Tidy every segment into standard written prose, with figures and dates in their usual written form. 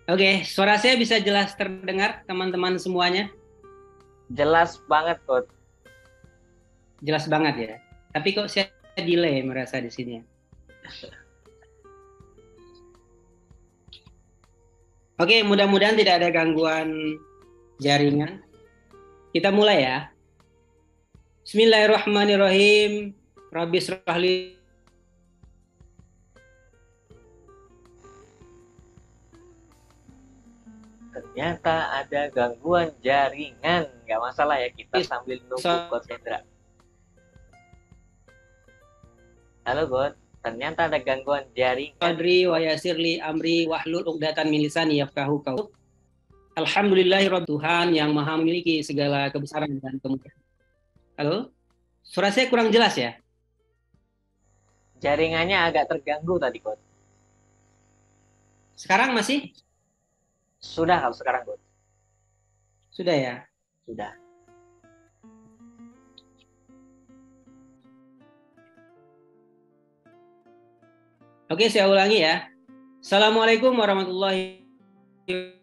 Oke, suara saya bisa jelas terdengar teman-teman semuanya? Jelas banget, Coach. Jelas banget ya. Tapi kok saya delay merasa di sini. Oke, mudah-mudahan tidak ada gangguan jaringan. Kita mulai ya. Bismillahirrahmanirrahim. Rabbi shrah li. Ternyata ada gangguan jaringan. Nggak masalah ya, kita sambil nunggu Coach Hendra. Halo, Coach. Ternyata ada gangguan jaringan. Sadri wa yasirli amri wahlul 'uqdatam min lisani yafqahu qauli. Alhamdulillahirabbil Tuhan yang Maha memiliki segala kebesaran dan kemuliaan. Halo? Suara saya kurang jelas ya? Jaringannya agak terganggu tadi, Coach. Sekarang masih? Sudah kalau sekarang, Coach. Sudah ya? Sudah. Oke, saya ulangi ya. Assalamualaikum warahmatullahi wabarakatuh.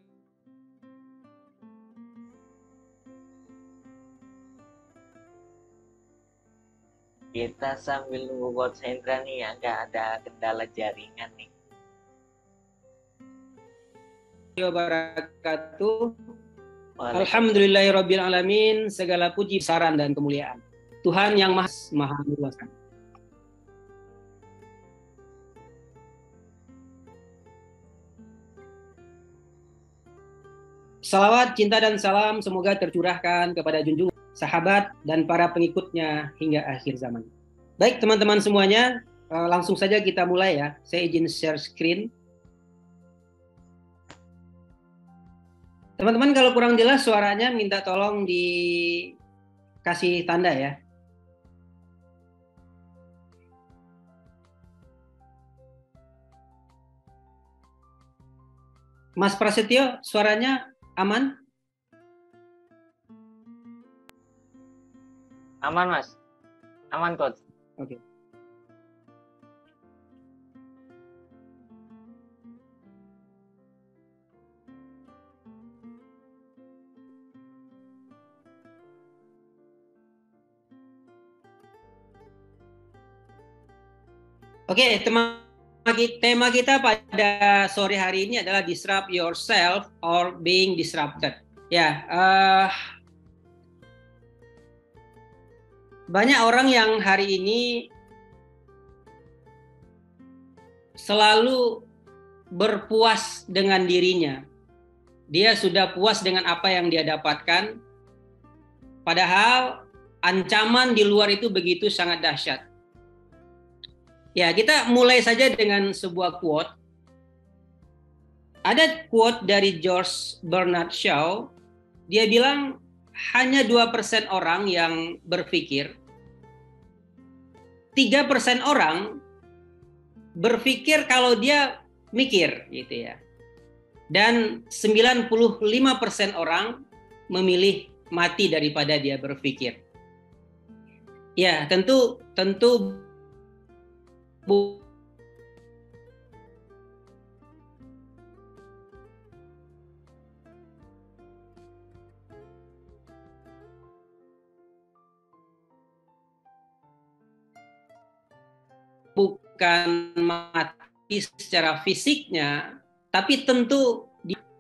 Kita sambil nunggu Coach Hendra nih, agak ada kendala jaringan nih. Wabarakatuh. Alhamdulillahirabbil alamin, segala puji, saran dan kemuliaan Tuhan yang Maha Kuasa. Salawat, cinta dan salam semoga tercurahkan kepada junjungan sahabat dan para pengikutnya hingga akhir zaman. Baik teman-teman semuanya, langsung saja kita mulai ya. Saya izin share screen. Teman-teman kalau kurang jelas suaranya minta tolong dikasih tanda ya. Mas Prasetyo, suaranya aman? Aman, Mas. Aman, Coach. Oke. Oke, tema kita pada sore hari ini adalah disrupt yourself or being disrupted. Ya, banyak orang yang hari ini selalu berpuas dengan dirinya. Dia sudah puas dengan apa yang dia dapatkan, padahal ancaman di luar itu begitu sangat dahsyat. Ya, kita mulai saja dengan sebuah quote. Ada quote dari George Bernard Shaw. Dia bilang, hanya 2% orang yang berpikir, 3% orang berpikir kalau dia mikir, gitu ya. Dan 95% orang memilih mati daripada dia berpikir. Ya, tentu bukan mati secara fisiknya, tapi tentu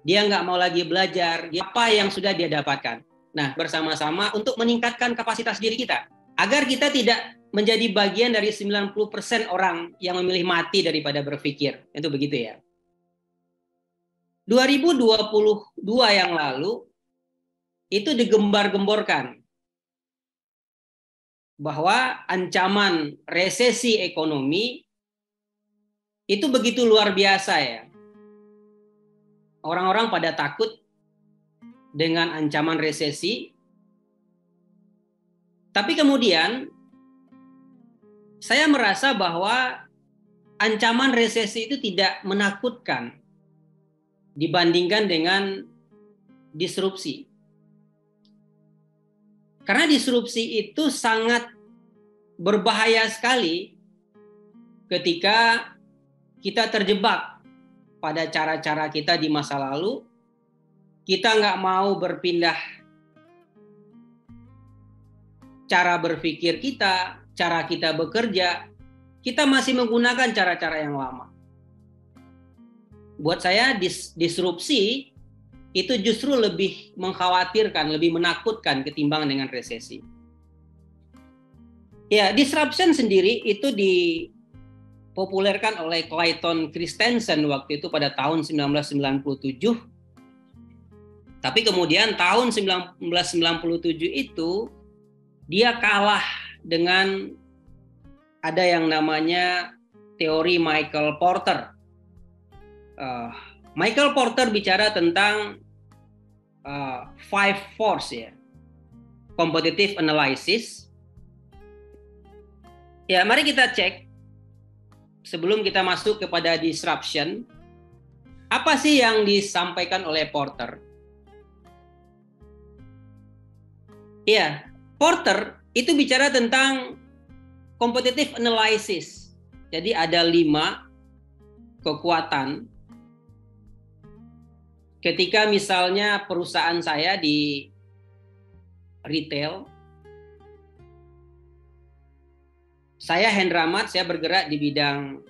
dia nggak mau lagi belajar apa yang sudah dia dapatkan. Nah, bersama-sama untuk meningkatkan kapasitas diri kita, agar kita tidak menjadi bagian dari 90% orang yang memilih mati daripada berpikir. Itu begitu ya. 2022 yang lalu, itu digembar-gemborkan bahwa ancaman resesi ekonomi itu begitu luar biasa ya. Orang-orang pada takut dengan ancaman resesi. Tapi kemudian saya merasa bahwa ancaman resesi itu tidak menakutkan dibandingkan dengan disrupsi. Karena disrupsi itu sangat berbahaya sekali ketika kita terjebak pada cara-cara kita di masa lalu, kita nggak mau berpindah cara berpikir kita, cara kita bekerja, kita masih menggunakan cara-cara yang lama. Buat saya disrupsi itu justru lebih mengkhawatirkan, lebih menakutkan ketimbang dengan resesi. Ya, disruption sendiri itu dipopulerkan oleh Clayton Christensen waktu itu pada tahun 1997. Tapi kemudian tahun 1997 itu dia kalah dengan ada yang namanya teori Michael Porter. Michael Porter bicara tentang 5 force ya, competitive analysis. Ya, mari kita cek sebelum kita masuk kepada disruption, apa sih yang disampaikan oleh Porter? Ya, Porter itu bicara tentang competitive analysis. Jadi ada 5 kekuatan. Ketika misalnya perusahaan saya di retail, saya Hendra Ahmad, saya bergerak di bidang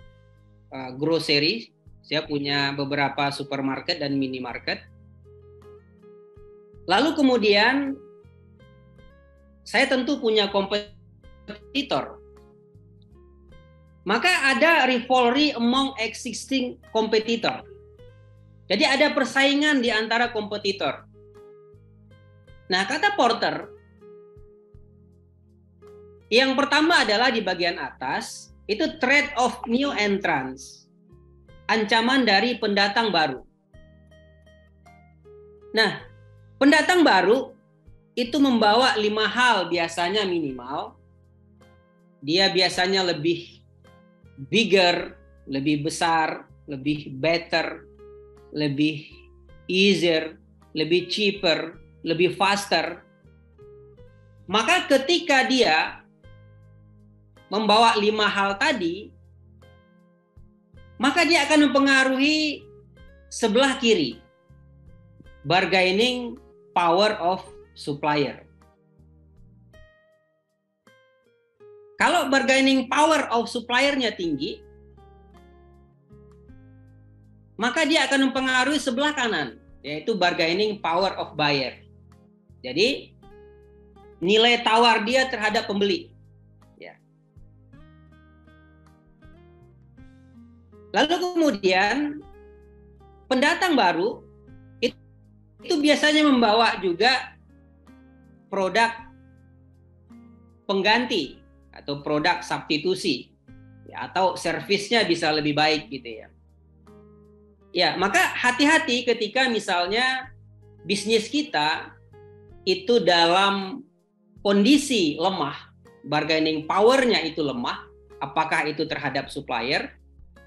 grocery. Saya punya beberapa supermarket dan minimarket. Lalu kemudian saya tentu punya kompetitor. Maka ada rivalry among existing competitor. Jadi ada persaingan di antara kompetitor. Nah, kata Porter, yang pertama adalah di bagian atas, itu threat of new entrants. Ancaman dari pendatang baru. Nah, pendatang baru itu membawa 5 hal biasanya minimal. Dia biasanya lebih bigger, lebih besar, lebih better, lebih easier, lebih cheaper, lebih faster. Maka ketika dia membawa 5 hal tadi, maka dia akan mempengaruhi sebelah kiri, bargaining power of supplier. Kalau bargaining power of suppliernya tinggi, maka dia akan mempengaruhi sebelah kanan, yaitu bargaining power of buyer. Jadi nilai tawar dia terhadap pembeli. Ya. Lalu kemudian pendatang baru itu biasanya membawa juga produk pengganti atau produk substitusi, ya, atau servisnya bisa lebih baik gitu ya. Ya, maka hati-hati ketika misalnya bisnis kita itu dalam kondisi lemah, bargaining power-nya itu lemah, apakah itu terhadap supplier?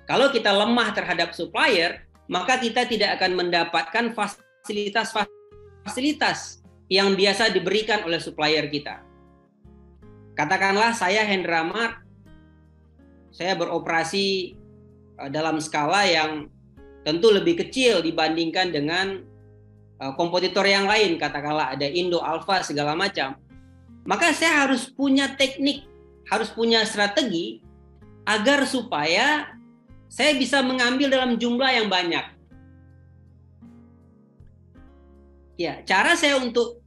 Kalau kita lemah terhadap supplier, maka kita tidak akan mendapatkan fasilitas-fasilitas yang biasa diberikan oleh supplier kita. Katakanlah saya Hendra Ahmad, saya beroperasi dalam skala yang tentu lebih kecil dibandingkan dengan kompetitor yang lain, katakanlah ada Indo, Alfa, segala macam. Maka saya harus punya teknik, harus punya strategi agar supaya saya bisa mengambil dalam jumlah yang banyak. Ya, cara saya untuk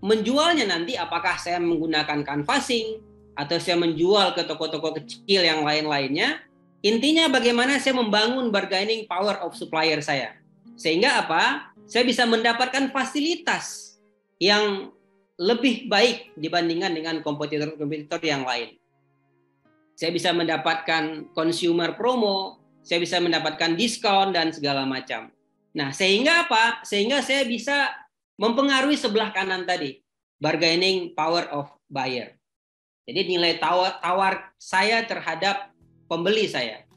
menjualnya nanti apakah saya menggunakan canvassing atau saya menjual ke toko-toko kecil yang lain-lainnya. Intinya bagaimana saya membangun bargaining power of supplier saya. Sehingga apa? Saya bisa mendapatkan fasilitas yang lebih baik dibandingkan dengan kompetitor-kompetitor yang lain. Saya bisa mendapatkan consumer promo, saya bisa mendapatkan diskon dan segala macam. Nah, sehingga apa? Sehingga saya bisa mempengaruhi sebelah kanan tadi, bargaining power of buyer. Jadi nilai tawar saya terhadap pembeli saya.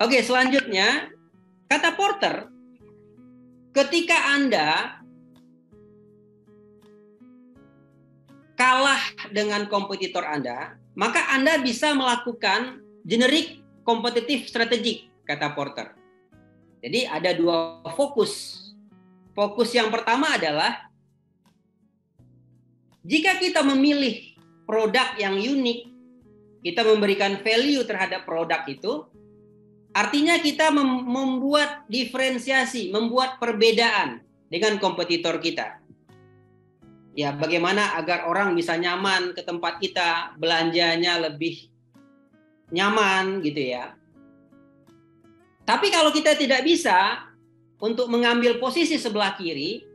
Oke, selanjutnya kata Porter, ketika Anda kalah dengan kompetitor Anda, maka Anda bisa melakukan generic competitive strategy kata Porter. Jadi ada dua fokus. Fokus yang pertama adalah jika kita memilih produk yang unik, kita memberikan value terhadap produk itu, artinya kita membuat diferensiasi, membuat perbedaan dengan kompetitor kita. Ya, bagaimana agar orang bisa nyaman ke tempat kita, belanjanya lebih nyaman gitu ya. Tapi kalau kita tidak bisa untuk mengambil posisi sebelah kiri,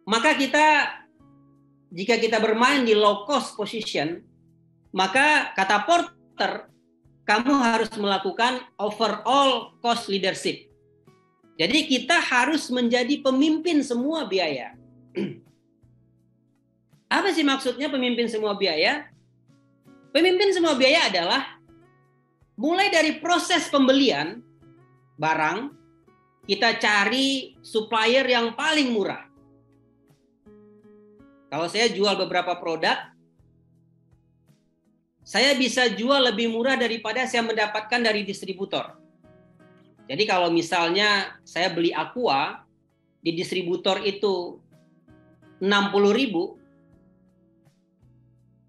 maka jika kita bermain di low cost position, maka kata Porter, kamu harus melakukan overall cost leadership. Jadi kita harus menjadi pemimpin semua biaya. Apa sih maksudnya pemimpin semua biaya? Pemimpin semua biaya adalah mulai dari proses pembelian barang, kita cari supplier yang paling murah. Kalau saya jual beberapa produk, saya bisa jual lebih murah daripada saya mendapatkan dari distributor. Jadi kalau misalnya saya beli Aqua, di distributor itu 60.000,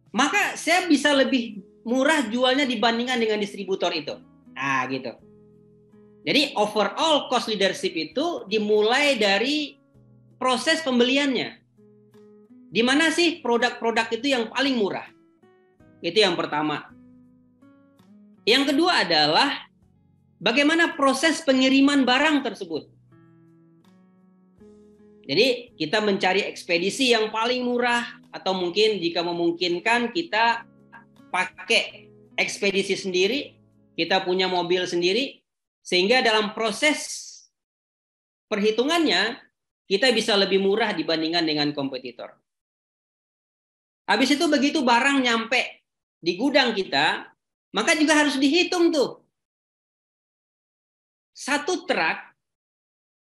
maka saya bisa lebih murah jualnya dibandingkan dengan distributor itu. Nah, gitu. Jadi overall cost leadership itu dimulai dari proses pembeliannya. Di mana sih produk-produk itu yang paling murah? Itu yang pertama. Yang kedua adalah bagaimana proses pengiriman barang tersebut. Jadi kita mencari ekspedisi yang paling murah, atau mungkin jika memungkinkan kita pakai ekspedisi sendiri, kita punya mobil sendiri, sehingga dalam proses perhitungannya kita bisa lebih murah dibandingkan dengan kompetitor. Habis itu begitu barang nyampe di gudang kita, maka juga harus dihitung tuh. Satu truk,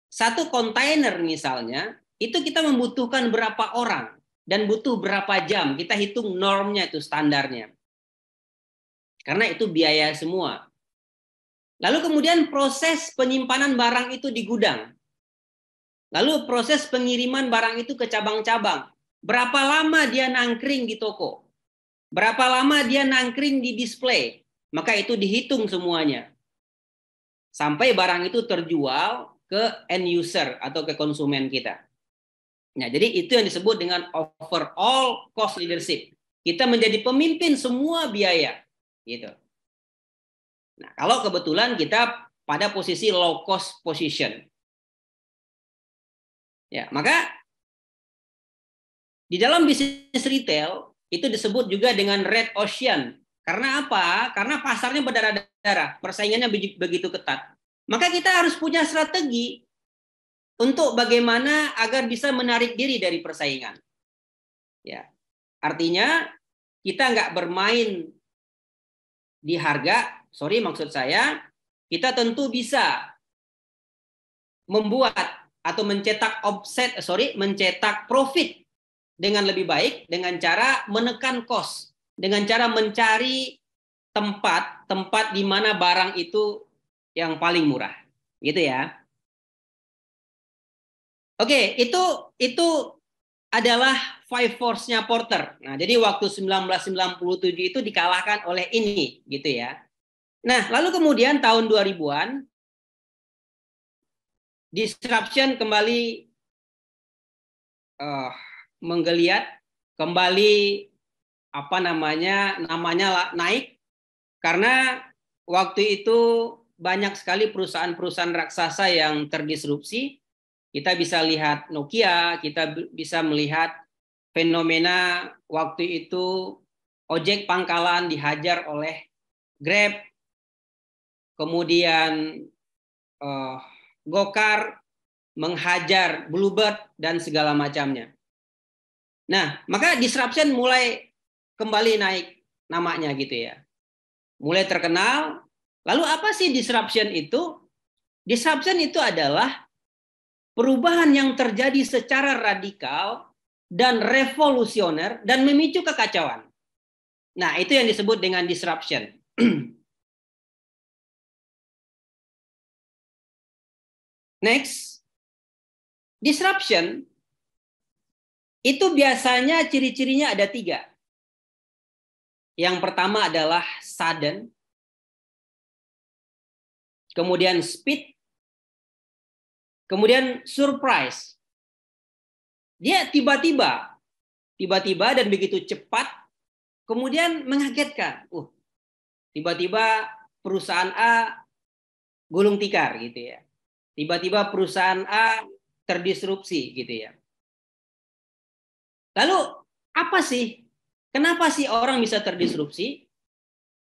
satu kontainer misalnya, itu kita membutuhkan berapa orang dan butuh berapa jam. Kita hitung normnya itu, standarnya. Karena itu biaya semua. Lalu kemudian proses penyimpanan barang itu di gudang. Lalu proses pengiriman barang itu ke cabang-cabang. Berapa lama dia nangkring di toko? Berapa lama dia nangkring di display? Maka itu dihitung semuanya. Sampai barang itu terjual ke end user atau ke konsumen kita. Nah, jadi itu yang disebut dengan overall cost leadership. Kita menjadi pemimpin semua biaya, gitu. Nah, kalau kebetulan kita pada posisi low cost position, ya, maka di dalam bisnis retail itu disebut juga dengan red ocean. Karena apa? Karena pasarnya berdarah-darah, persaingannya begitu ketat. Maka kita harus punya strategi untuk bagaimana agar bisa menarik diri dari persaingan. Ya, artinya kita nggak bermain di harga. Sorry, maksud saya kita tentu bisa membuat atau mencetak profit dengan lebih baik dengan cara menekan cost, dengan cara mencari tempat di mana barang itu yang paling murah, gitu ya. Oke, itu adalah five force-nya Porter. Nah, jadi waktu 1997 itu dikalahkan oleh ini, gitu ya. Nah, lalu kemudian tahun 2000-an disruption kembali menggeliat, kembali namanya naik, karena waktu itu banyak sekali perusahaan-perusahaan raksasa yang terdisrupsi. Kita bisa lihat Nokia, kita bisa melihat fenomena waktu itu ojek pangkalan dihajar oleh Grab, kemudian Gokar menghajar Bluebird dan segala macamnya. Nah, maka disruption mulai kembali naik namanya gitu ya. Mulai terkenal. Lalu apa sih disruption itu? Disruption itu adalah perubahan yang terjadi secara radikal dan revolusioner dan memicu kekacauan. Nah, itu yang disebut dengan disruption. Next, disruption itu biasanya ciri-cirinya ada 3. Yang pertama adalah sudden, kemudian speed, kemudian surprise. Dia tiba-tiba dan begitu cepat, kemudian mengagetkan. Tiba-tiba perusahaan A gulung tikar gitu ya. Tiba-tiba perusahaan A terdisrupsi gitu ya. Lalu apa sih? Kenapa sih orang bisa terdisrupsi?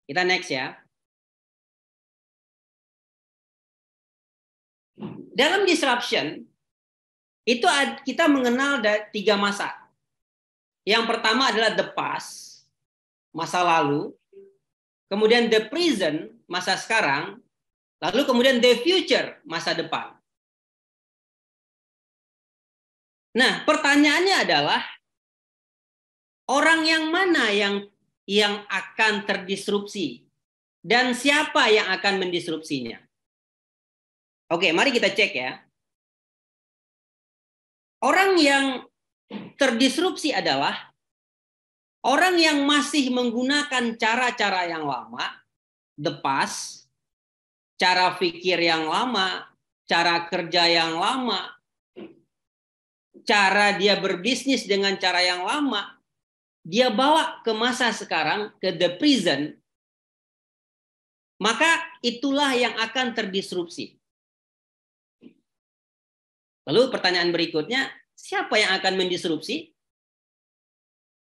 Kita next ya. Dalam disruption itu kita mengenal 3 masa. Yang pertama adalah the past, masa lalu. Kemudian the present, masa sekarang. Lalu kemudian the future, masa depan. Nah, pertanyaannya adalah orang yang mana yang akan terdisrupsi dan siapa yang akan mendisrupsinya? Oke, mari kita cek ya. Orang yang terdisrupsi adalah orang yang masih menggunakan cara-cara yang lama, the past, cara pikir yang lama, cara kerja yang lama, cara dia berbisnis dengan cara yang lama, dia bawa ke masa sekarang, ke the present, maka itulah yang akan terdisrupsi. Lalu pertanyaan berikutnya, siapa yang akan mendisrupsi?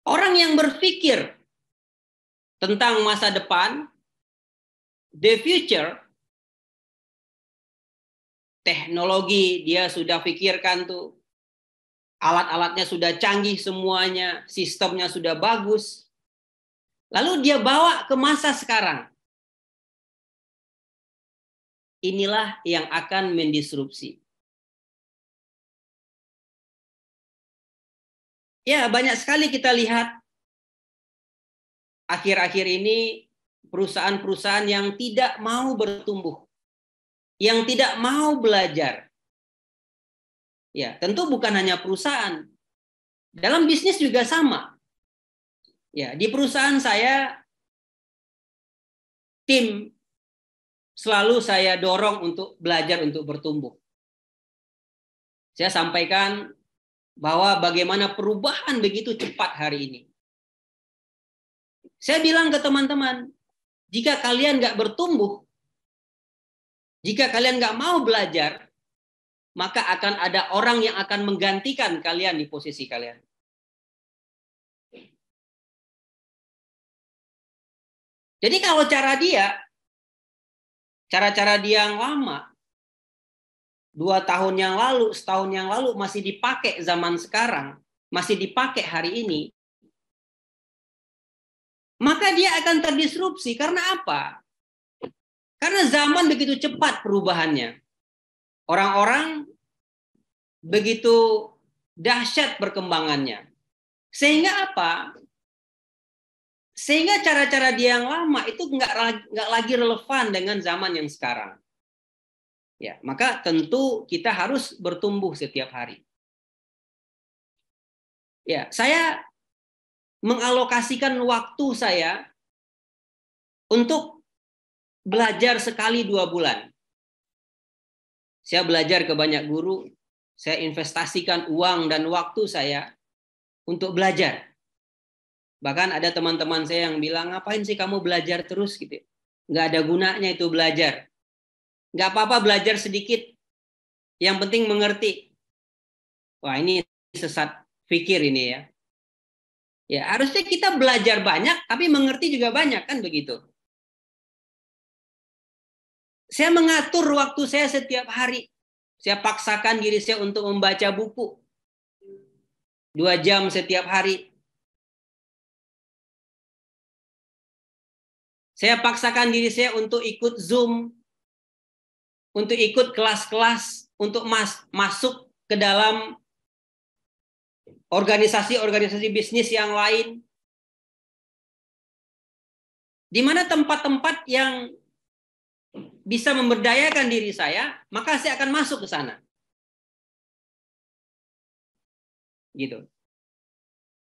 Orang yang berpikir tentang masa depan, the future, teknologi dia sudah pikirkan tuh. Alat-alatnya sudah canggih semuanya, sistemnya sudah bagus. Lalu dia bawa ke masa sekarang. Inilah yang akan mendisrupsi. Ya, banyak sekali kita lihat akhir-akhir ini perusahaan-perusahaan yang tidak mau bertumbuh, yang tidak mau belajar. Ya, tentu bukan hanya perusahaan. Dalam bisnis juga sama. Ya, di perusahaan saya tim selalu saya dorong untuk belajar untuk bertumbuh. Saya sampaikan bahwa bagaimana perubahan begitu cepat hari ini. Saya bilang ke teman-teman, jika kalian nggak bertumbuh, jika kalian nggak mau belajar, maka akan ada orang yang akan menggantikan kalian di posisi kalian. Jadi kalau cara-cara dia yang lama, 2 tahun yang lalu, setahun yang lalu masih dipakai zaman sekarang, masih dipakai hari ini, maka dia akan terdisrupsi. Karena apa? Karena zaman begitu cepat perubahannya. Orang-orang begitu dahsyat perkembangannya. Sehingga apa? Sehingga cara-cara dia yang lama itu nggak lagi relevan dengan zaman yang sekarang. Ya, maka tentu kita harus bertumbuh setiap hari. Ya, saya mengalokasikan waktu saya untuk belajar sekali 2 bulan. Saya belajar ke banyak guru, saya investasikan uang dan waktu saya untuk belajar. Bahkan ada teman-teman saya yang bilang, ngapain sih kamu belajar terus gitu? Nggak ada gunanya itu belajar. Nggak apa-apa belajar sedikit. Yang penting mengerti. Wah, ini sesat pikir ini ya. Ya, harusnya kita belajar banyak, tapi mengerti juga banyak, kan begitu. Saya mengatur waktu saya setiap hari. Saya paksakan diri saya untuk membaca buku. 2 jam setiap hari. Saya paksakan diri saya untuk ikut Zoom, untuk ikut kelas-kelas, untuk masuk ke dalam organisasi-organisasi bisnis yang lain. Di mana tempat-tempat yang bisa memberdayakan diri saya, maka saya akan masuk ke sana. Gitu.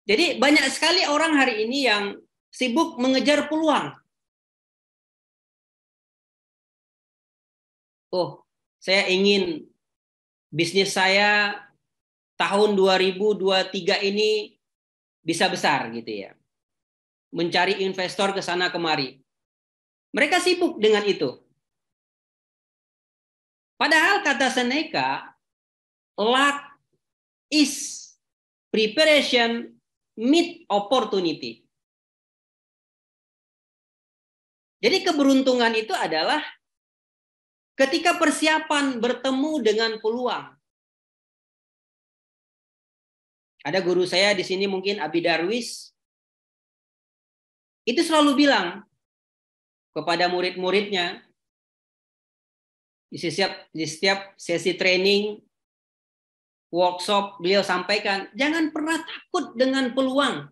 Jadi banyak sekali orang hari ini yang sibuk mengejar peluang. Oh, saya ingin bisnis saya tahun 2023 ini bisa besar gitu ya. Mencari investor ke sana kemari. Mereka sibuk dengan itu. Padahal kata Seneca, luck is preparation meet opportunity. Jadi keberuntungan itu adalah ketika persiapan bertemu dengan peluang. Ada guru saya di sini mungkin Abi Darwis, itu selalu bilang kepada murid-muridnya di setiap sesi training, workshop, beliau sampaikan, jangan pernah takut dengan peluang.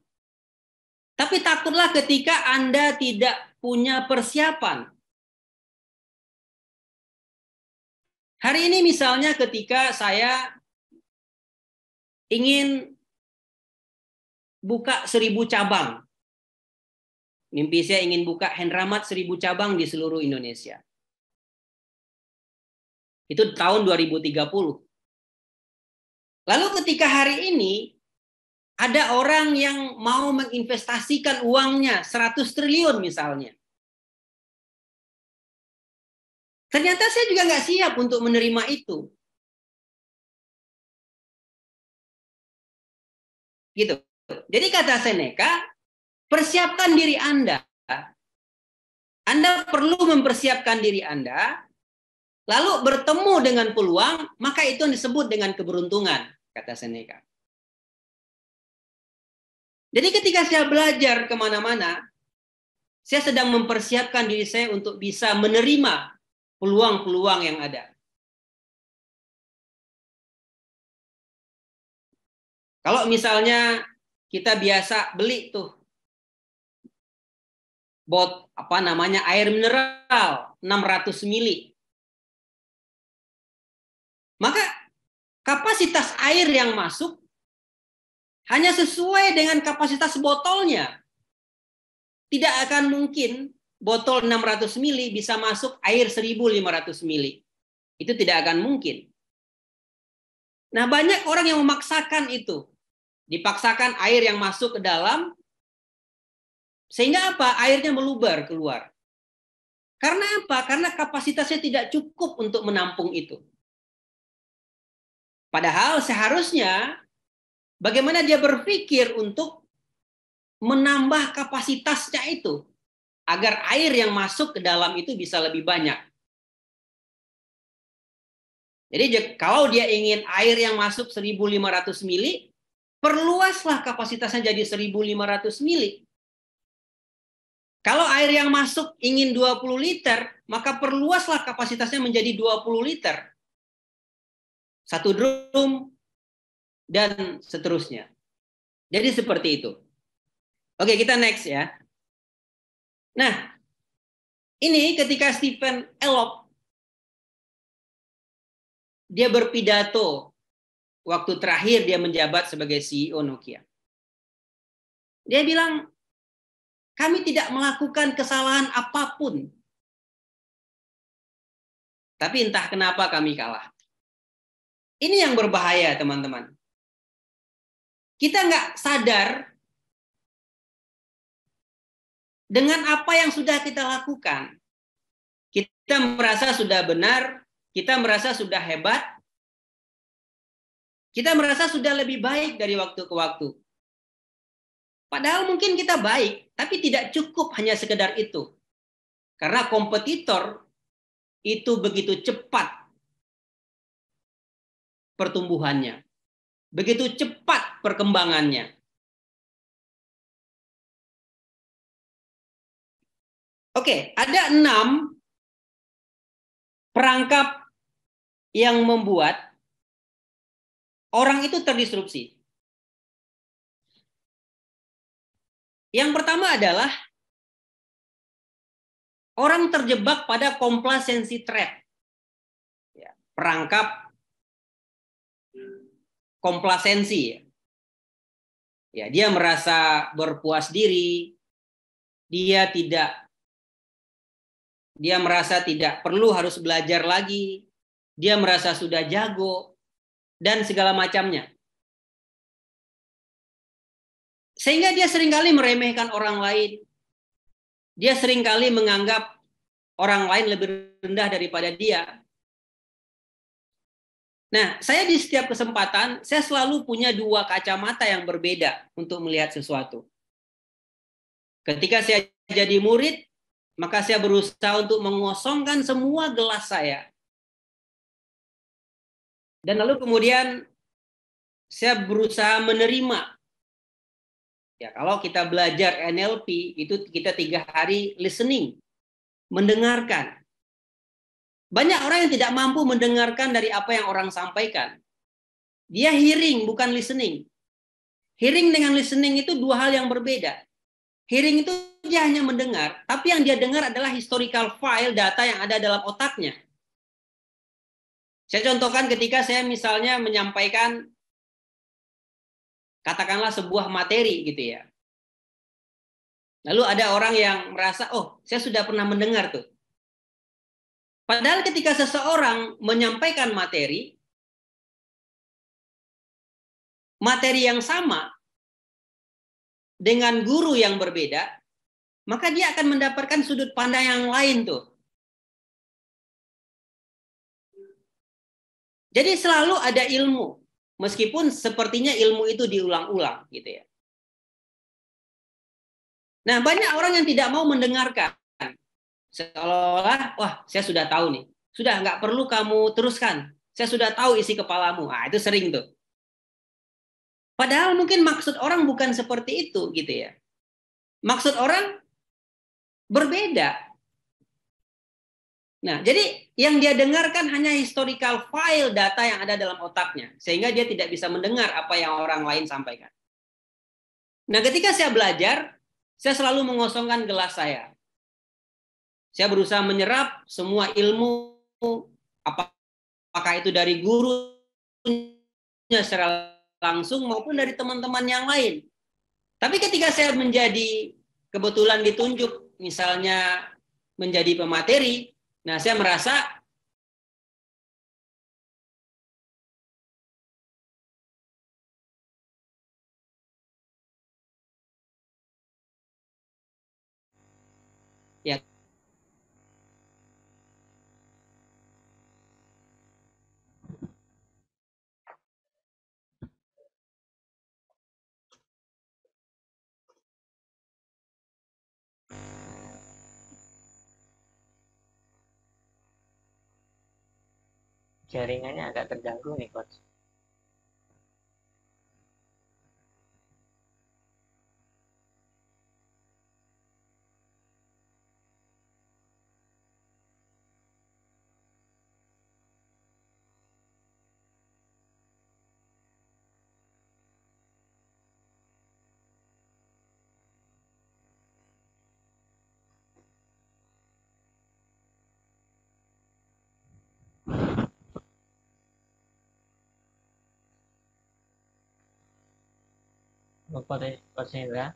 Tapi takutlah ketika Anda tidak punya persiapan. Hari ini misalnya ketika saya ingin buka 1000 cabang. Mimpi saya ingin buka Hendramat 1000 cabang di seluruh Indonesia. Itu tahun 2030. Lalu ketika hari ini ada orang yang mau menginvestasikan uangnya 100 triliun misalnya. Ternyata saya juga nggak siap untuk menerima itu. Gitu. Jadi kata Seneca, persiapkan diri Anda. Anda perlu mempersiapkan diri Anda, lalu bertemu dengan peluang, maka itu yang disebut dengan keberuntungan, kata Seneca. Jadi ketika saya belajar kemana-mana, saya sedang mempersiapkan diri saya untuk bisa menerima peluang-peluang yang ada. Kalau misalnya kita biasa beli tuh air mineral 600 mili. Maka kapasitas air yang masuk hanya sesuai dengan kapasitas botolnya. Tidak akan mungkin botol 600 mili bisa masuk air 1500 mili. Itu tidak akan mungkin. Nah, banyak orang yang memaksakan itu. Dipaksakan air yang masuk ke dalam, sehingga apa? Airnya meluber keluar. Karena apa? Karena kapasitasnya tidak cukup untuk menampung itu. Padahal seharusnya bagaimana dia berpikir untuk menambah kapasitasnya itu agar air yang masuk ke dalam itu bisa lebih banyak. Jadi kalau dia ingin air yang masuk 1500 mili, perluaslah kapasitasnya jadi 1500 mili. Kalau air yang masuk ingin 20 liter, maka perluaslah kapasitasnya menjadi 20 liter. Satu drum, dan seterusnya. Jadi seperti itu. Oke, kita next ya. Nah, ini ketika Stephen Elop, dia berpidato waktu terakhir dia menjabat sebagai CEO Nokia. Dia bilang, kami tidak melakukan kesalahan apapun. Tapi entah kenapa kami kalah. Ini yang berbahaya, teman-teman. Kita nggak sadar dengan apa yang sudah kita lakukan. Kita merasa sudah benar, kita merasa sudah hebat, kita merasa sudah lebih baik dari waktu ke waktu. Padahal mungkin kita baik, tapi tidak cukup hanya sekedar itu. Karena kompetitor itu begitu cepat pertumbuhannya. Begitu cepat perkembangannya. Oke, ada 6 perangkap yang membuat orang itu terdisrupsi. Yang pertama adalah orang terjebak pada complacency trap, ya, perangkap komplasensi. Ya, dia merasa berpuas diri, dia merasa tidak perlu harus belajar lagi, dia merasa sudah jago, dan segala macamnya. Sehingga dia seringkali meremehkan orang lain. Dia seringkali menganggap orang lain lebih rendah daripada dia. Nah, saya di setiap kesempatan, saya selalu punya dua kacamata yang berbeda untuk melihat sesuatu. Ketika saya jadi murid, maka saya berusaha untuk mengosongkan semua gelas saya. Dan lalu kemudian saya berusaha menerima. Ya, kalau kita belajar NLP, itu kita 3 hari listening, mendengarkan. Banyak orang yang tidak mampu mendengarkan dari apa yang orang sampaikan. Dia hearing, bukan listening. Hearing dengan listening itu dua hal yang berbeda. Hearing itu dia hanya mendengar, tapi yang dia dengar adalah historical file data yang ada dalam otaknya. Saya contohkan ketika saya misalnya menyampaikan, katakanlah sebuah materi gitu ya. Lalu ada orang yang merasa, oh saya sudah pernah mendengar tuh. Padahal ketika seseorang menyampaikan materi yang sama dengan guru yang berbeda, maka dia akan mendapatkan sudut pandang yang lain tuh. Jadi selalu ada ilmu, meskipun sepertinya ilmu itu diulang-ulang gitu ya. Nah, banyak orang yang tidak mau mendengarkan. Seolah-olah, wah saya sudah tahu nih. Sudah nggak perlu kamu teruskan. Saya sudah tahu isi kepalamu. Ah, itu sering tuh. Padahal mungkin maksud orang bukan seperti itu gitu ya. Maksud orang berbeda. Nah, jadi yang dia dengarkan hanya historical file data yang ada dalam otaknya. Sehingga dia tidak bisa mendengar apa yang orang lain sampaikan. Nah, ketika saya belajar, saya selalu mengosongkan gelas saya. Saya berusaha menyerap semua ilmu, apakah itu dari gurunya secara langsung maupun dari teman-teman yang lain. Tapi ketika saya kebetulan ditunjuk misalnya menjadi pemateri, nah saya merasa ya Jaringannya agak terganggu nih, Coach. Coach Hendra.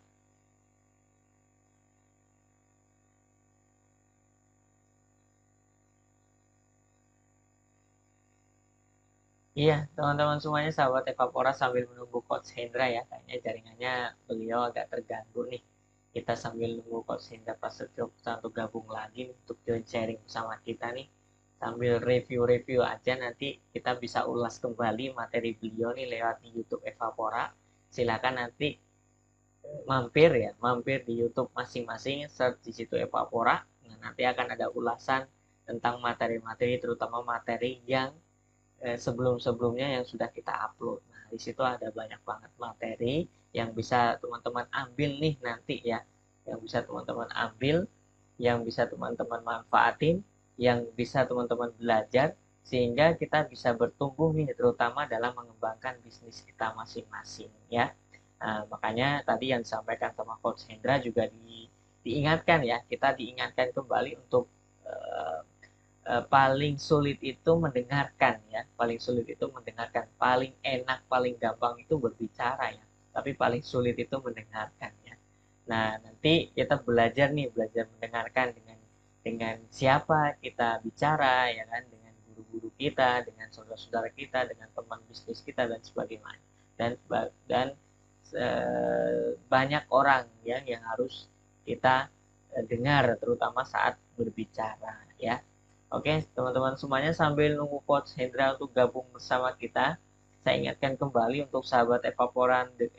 Iya, teman-teman semuanya, sahabat Evapora, sambil menunggu Coach Hendra ya. Kayaknya jaringannya beliau agak terganggu nih. Kita sambil nunggu Coach Hendra Prasetyo untuk gabung lagi untuk join sharing bersama kita nih. Sambil review-review aja, nanti kita bisa ulas kembali materi beliau nih lewat di YouTube Evapora. Silakan nanti mampir di YouTube masing-masing, search di situ Evapora. Nah, nanti akan ada ulasan tentang materi-materi, terutama materi yang sebelum-sebelumnya yang sudah kita upload. Nah, di situ ada banyak banget materi yang bisa teman-teman ambil nih nanti ya. Yang bisa teman-teman ambil, yang bisa teman-teman manfaatin, yang bisa teman-teman belajar, sehingga kita bisa bertumbuh nih, terutama dalam mengembangkan bisnis kita masing-masing ya. Nah, makanya tadi yang disampaikan sama Coach Hendra juga di diingatkan ya, kita diingatkan kembali untuk paling sulit itu mendengarkan ya, paling sulit itu mendengarkan, paling enak, paling gampang itu berbicara ya, tapi paling sulit itu mendengarkan ya. Nah, nanti kita belajar nih, belajar mendengarkan dengan siapa kita bicara ya kan, dengan guru-guru kita, dengan saudara-saudara kita, dengan teman bisnis kita dan sebagainya. Dan banyak orang ya yang harus kita dengar terutama saat berbicara ya. Oke, teman-teman semuanya, sambil nunggu Coach Hendra untuk gabung bersama kita, saya ingatkan kembali untuk sahabat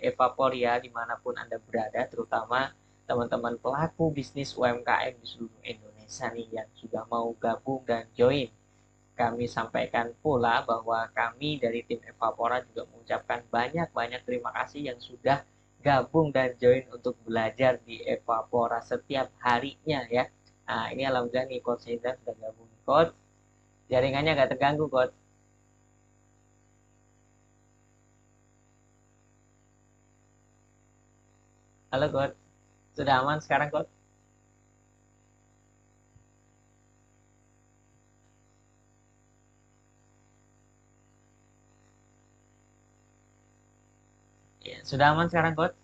Evaporia dimanapun Anda berada, terutama teman-teman pelaku bisnis UMKM di seluruh Indonesia nih yang sudah mau gabung dan join. Kami sampaikan pula bahwa kami dari tim Evapora juga mengucapkan banyak-banyak terima kasih yang sudah gabung dan join untuk belajar di Evapora setiap harinya ya. Nah, ini alhamdulillah nih Coach Hendra sudah gabung. Coach, jaringannya nggak terganggu, Coach. Halo, Coach. Sudah aman sekarang, Coach? Ya, sudah aman sekarang, Coach?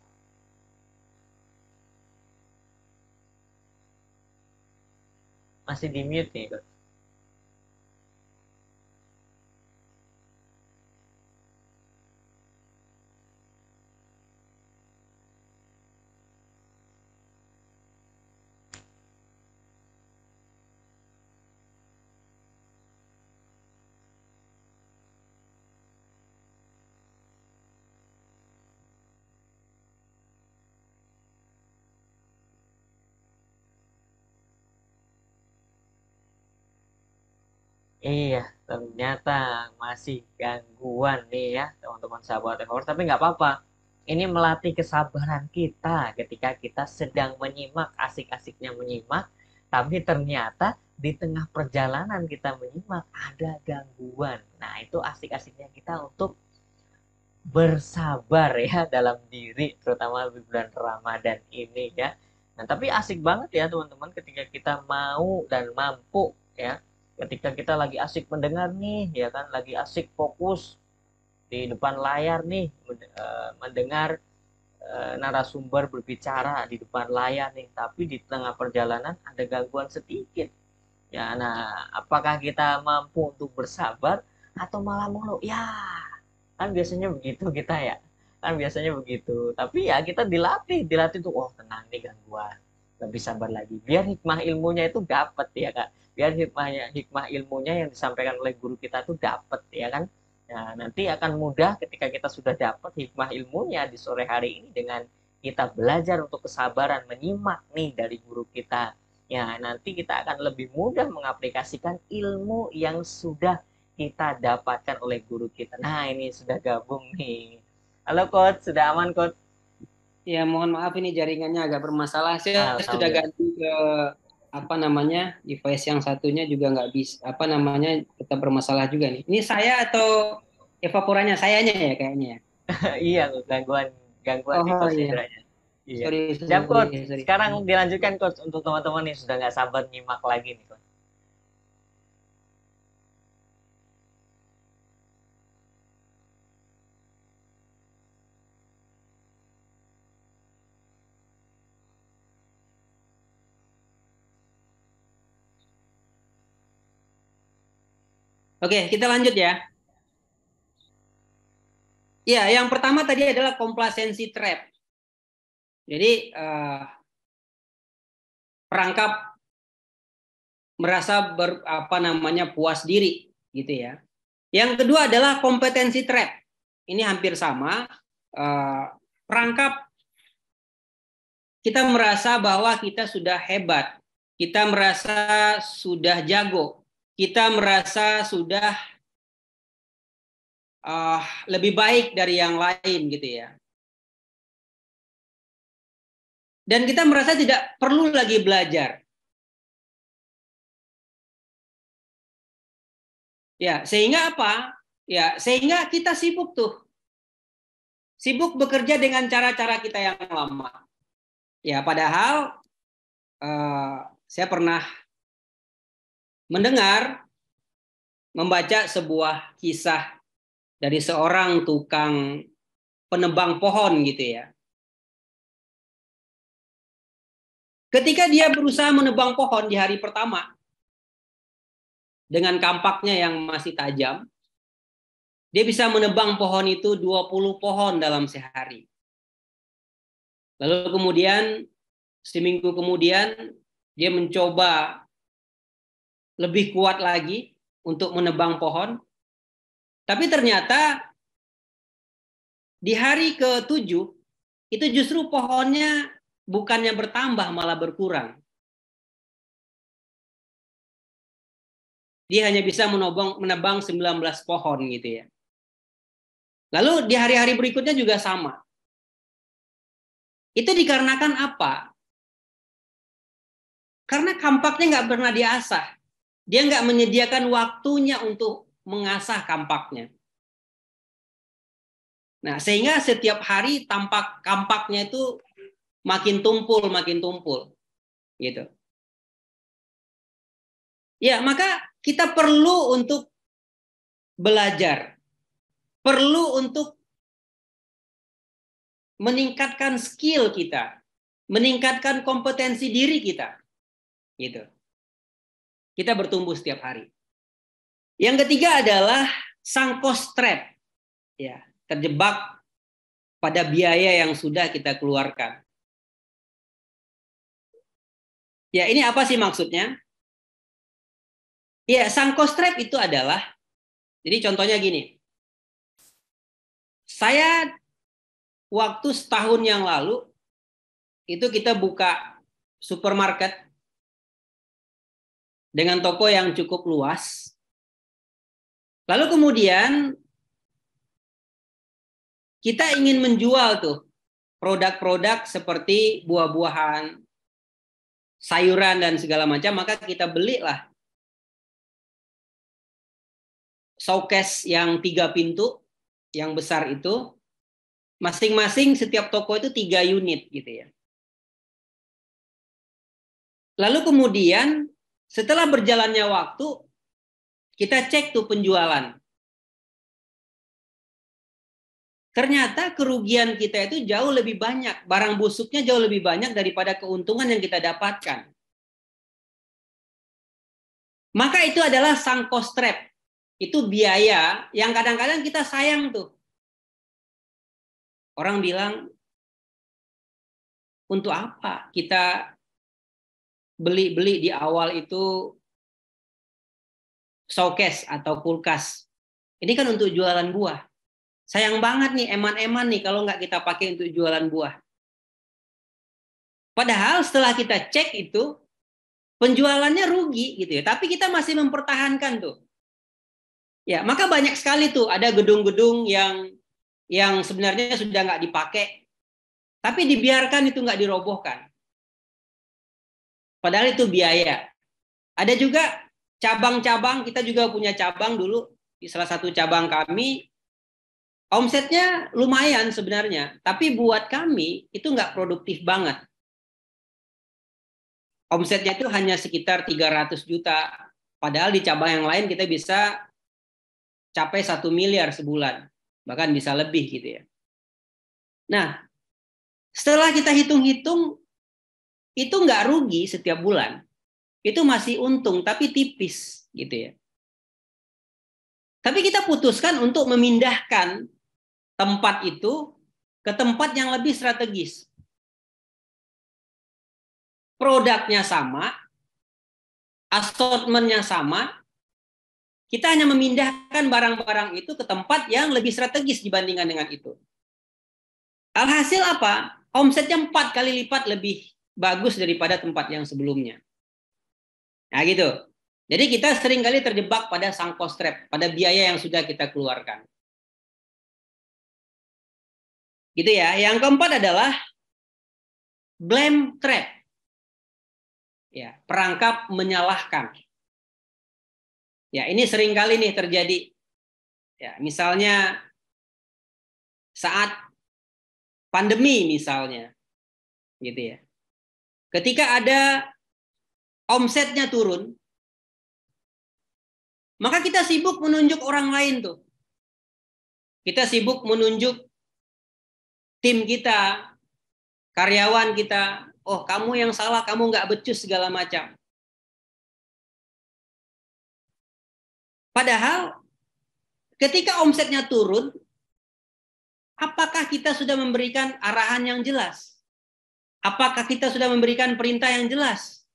Masih di mute nih, Coach. Iya, ternyata masih gangguan nih ya, teman-teman sahabat Evapower. Tapi nggak apa-apa. Ini melatih kesabaran kita ketika kita sedang menyimak, asik-asiknya menyimak, tapi ternyata di tengah perjalanan kita menyimak ada gangguan. Nah, itu asik-asiknya kita untuk bersabar ya dalam diri, terutama di bulan Ramadan ini ya. Nah, tapi asik banget ya teman-teman ketika kita mau dan mampu ya. Ketika kita lagi asik mendengar nih, ya kan, lagi asik fokus di depan layar nih, mendengar narasumber berbicara di depan layar nih, tapi di tengah perjalanan ada gangguan sedikit. Ya, nah, apakah kita mampu untuk bersabar atau malah mengeluh? Ya, kan biasanya begitu kita ya, kan biasanya begitu, tapi ya kita dilatih tuh, oh tenang nih gangguan, lebih sabar lagi biar hikmah ilmunya itu dapat ya kak, biar hikmah ilmunya yang disampaikan oleh guru kita tuh dapat ya kan. Nah, nanti akan mudah ketika kita sudah dapat hikmah ilmunya di sore hari ini dengan kita belajar untuk kesabaran menyimak nih dari guru kita. Ya, nanti kita akan lebih mudah mengaplikasikan ilmu yang sudah kita dapatkan oleh guru kita. Nah, ini sudah gabung nih. Halo Coach, sudah aman Coach? Ya, mohon maaf ini jaringannya agak bermasalah. Saya sudah Alhamdulillah. ganti ke apa namanya device yang satunya juga nggak bisa apa namanya tetap bermasalah juga nih. Ini saya atau evaporanya sayanya ya kayaknya ya. Iya, gangguan gangguan di Oh Coach iya, Indranya. Iya. sorry Siap Coach. sorry sorry. Sekarang dilanjutkan Coach untuk teman-teman nih sudah nggak sabar nyimak lagi nih Coach. Oke, kita lanjut ya. Ya, yang pertama tadi adalah complacency trap. Jadi perangkap merasa apa namanya puas diri gitu ya. Yang kedua adalah kompetensi trap. Ini hampir sama. Perangkap kita merasa bahwa kita sudah hebat, kita merasa sudah jago, kita merasa sudah lebih baik dari yang lain gitu ya. Dan kita merasa tidak perlu lagi belajar. Ya, sehingga apa? Ya, sehingga kita sibuk tuh. Sibuk bekerja dengan cara-cara kita yang lama. Ya, padahal saya pernah membaca sebuah kisah dari seorang tukang penebang pohon gitu ya. Ketika dia berusaha menebang pohon di hari pertama dengan kampaknya yang masih tajam, dia bisa menebang pohon itu 20 pohon dalam sehari. Lalu kemudian seminggu kemudian dia mencoba lebih kuat lagi untuk menebang pohon. Tapi ternyata di hari ke-7 itu justru pohonnya bukannya bertambah malah berkurang. Dia hanya bisa menebang 19 pohon gitu ya. Lalu di hari-hari berikutnya juga sama. Itu dikarenakan apa? Karena kampaknya nggak pernah diasah. Dia nggak menyediakan waktunya untuk mengasah kampaknya. Nah, sehingga setiap hari tampak kampaknya itu makin tumpul gitu. Ya, maka kita perlu untuk belajar, perlu untuk meningkatkan skill kita, meningkatkan kompetensi diri kita, gitu. Kita bertumbuh setiap hari. Yang ketiga adalah sunk cost trap, ya, terjebak pada biaya yang sudah kita keluarkan. Ya, ini apa sih maksudnya? Ya, sunk cost trap itu adalah, jadi contohnya gini, saya waktu setahun yang lalu itu kita buka supermarket dengan toko yang cukup luas. Lalu kemudian kita ingin menjual tuh produk-produk seperti buah-buahan, sayuran dan segala macam, maka kita belilah showcase yang 3 pintu yang besar itu, masing-masing setiap toko itu 3 unit gitu ya. Lalu kemudian setelah berjalannya waktu, kita cek tuh penjualan. Ternyata kerugian kita itu jauh lebih banyak. Barang busuknya jauh lebih banyak daripada keuntungan yang kita dapatkan. Maka itu adalah sunk cost trap. Itu biaya yang kadang-kadang kita sayang tuh. Orang bilang, untuk apa kita beli di awal itu showcase atau kulkas. Ini kan untuk jualan buah. Sayang banget nih eman-eman nih kalau nggak kita pakai untuk jualan buah. Padahal setelah kita cek itu penjualannya rugi gitu ya. Tapi kita masih mempertahankan tuh. Ya, maka banyak sekali tuh ada gedung-gedung yang sebenarnya sudah nggak dipakai, tapi dibiarkan itu nggak dirobohkan. Padahal itu biaya. Ada juga cabang-cabang, kita juga punya cabang dulu di salah satu cabang kami. Omsetnya lumayan sebenarnya, tapi buat kami itu nggak produktif banget. Omsetnya itu hanya sekitar 300 juta. Padahal di cabang yang lain kita bisa capai 1 miliar sebulan. Bahkan bisa lebih gitu ya. Nah, setelah kita hitung-hitung, itu nggak rugi setiap bulan. Itu masih untung, tapi tipis gitu ya. Tapi kita putuskan untuk memindahkan tempat itu ke tempat yang lebih strategis. Produknya sama, assortmentnya sama, kita hanya memindahkan barang-barang itu ke tempat yang lebih strategis dibandingkan dengan itu. Alhasil apa? Omsetnya 4 kali lipat lebih bagus daripada tempat yang sebelumnya. Nah gitu. Jadi kita seringkali terjebak pada sunk cost trap, pada biaya yang sudah kita keluarkan. Gitu ya. Yang keempat adalah blame trap. Ya, perangkap menyalahkan. Ya, ini seringkali nih terjadi. Ya, misalnya saat pandemi misalnya. Gitu ya. Ketika ada omsetnya turun, maka kita sibuk menunjuk orang lain tuh. Kita sibuk menunjuk tim kita, karyawan kita. Oh, kamu yang salah, kamu nggak becus segala macam. Padahal ketika omsetnya turun, apakah kita sudah memberikan arahan yang jelas? Apakah kita sudah memberikan perintah yang jelas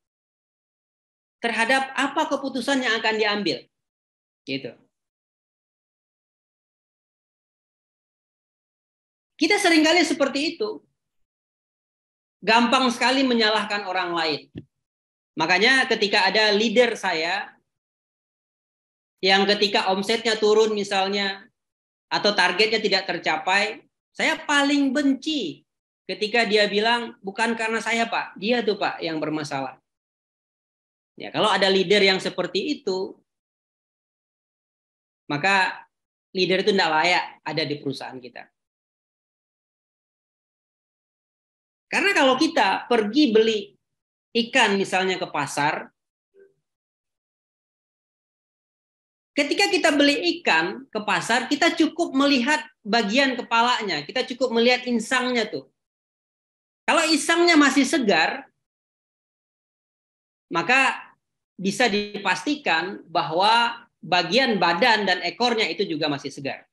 terhadap apa keputusan yang akan diambil? Gitu. Kita seringkali seperti itu. Gampang sekali menyalahkan orang lain. Makanya ketika ada leader saya yang ketika omsetnya turun misalnya atau targetnya tidak tercapai, saya paling benci ketika dia bilang bukan karena saya Pak, dia tuh Pak yang bermasalah. Ya, kalau ada leader yang seperti itu, maka leader itu tidak layak ada di perusahaan kita. Karena kalau kita pergi beli ikan misalnya ke pasar, ketika kita beli ikan ke pasar, kita cukup melihat bagian kepalanya, kita cukup melihat insangnya tuh. Kalau insangnya masih segar, maka bisa dipastikan bahwa bagian badan dan ekornya itu juga masih segar.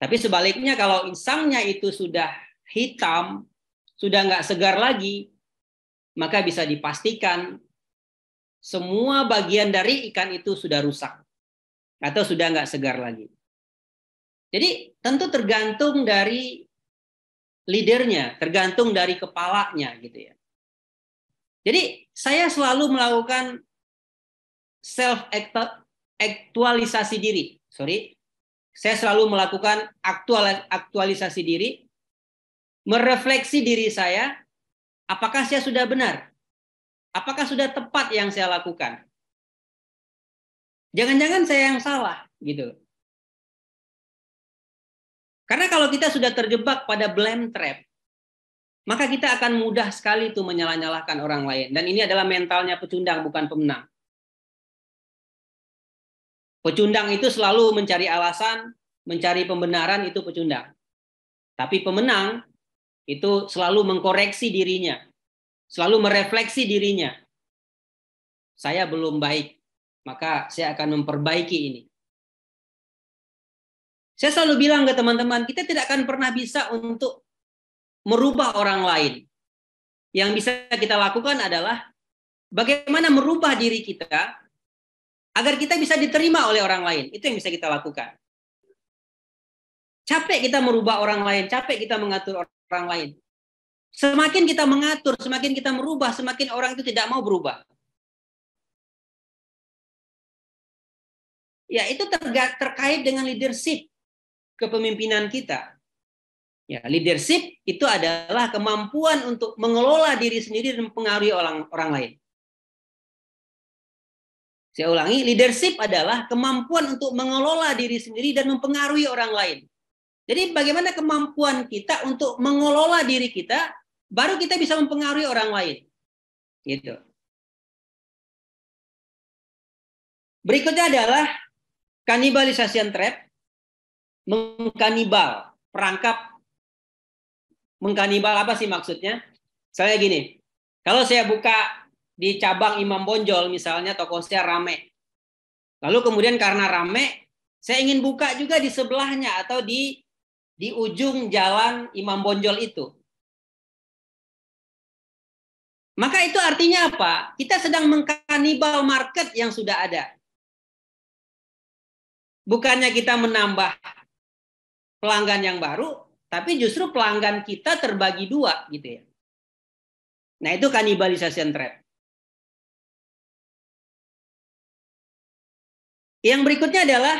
Tapi sebaliknya kalau insangnya itu sudah hitam, sudah nggak segar lagi, maka bisa dipastikan semua bagian dari ikan itu sudah rusak atau sudah nggak segar lagi. Jadi tentu tergantung dari leadernya, tergantung dari kepalanya gitu ya. Jadi saya selalu melakukan self aktualisasi diri. Saya selalu melakukan aktualisasi diri, merefleksi diri saya, apakah saya sudah benar? Apakah sudah tepat yang saya lakukan? Jangan-jangan saya yang salah, gitu. Karena kalau kita sudah terjebak pada blame trap, maka kita akan mudah sekali tuh menyalah-nyalahkan orang lain. Dan ini adalah mentalnya pecundang, bukan pemenang. Pecundang itu selalu mencari alasan, mencari pembenaran, itu pecundang. Tapi pemenang itu selalu mengkoreksi dirinya, selalu merefleksi dirinya. Saya belum baik, maka saya akan memperbaiki ini. Saya selalu bilang ke teman-teman, kita tidak akan pernah bisa untuk merubah orang lain. Yang bisa kita lakukan adalah bagaimana merubah diri kita agar kita bisa diterima oleh orang lain. Itu yang bisa kita lakukan. Capek kita merubah orang lain, capek kita mengatur orang lain. Semakin kita mengatur, semakin kita merubah, semakin orang itu tidak mau berubah. Ya, itu terkait dengan leadership kepemimpinan kita. Ya, leadership itu adalah kemampuan untuk mengelola diri sendiri dan mempengaruhi orang lain. Saya ulangi, leadership adalah kemampuan untuk mengelola diri sendiri dan mempengaruhi orang lain. Jadi bagaimana kemampuan kita untuk mengelola diri kita, baru kita bisa mempengaruhi orang lain. Gitu. Berikutnya adalah cannibalization trap, mengkanibal, perangkap mengkanibal apa sih maksudnya? Saya gini, kalau saya buka di cabang Imam Bonjol misalnya toko saya rame. Lalu kemudian karena rame, saya ingin buka juga di sebelahnya atau di ujung jalan Imam Bonjol itu. Maka itu artinya apa? Kita sedang mengkanibal market yang sudah ada. Bukannya kita menambah pelanggan yang baru, tapi justru pelanggan kita terbagi dua gitu ya. Nah, itu cannibalization trap. Yang berikutnya adalah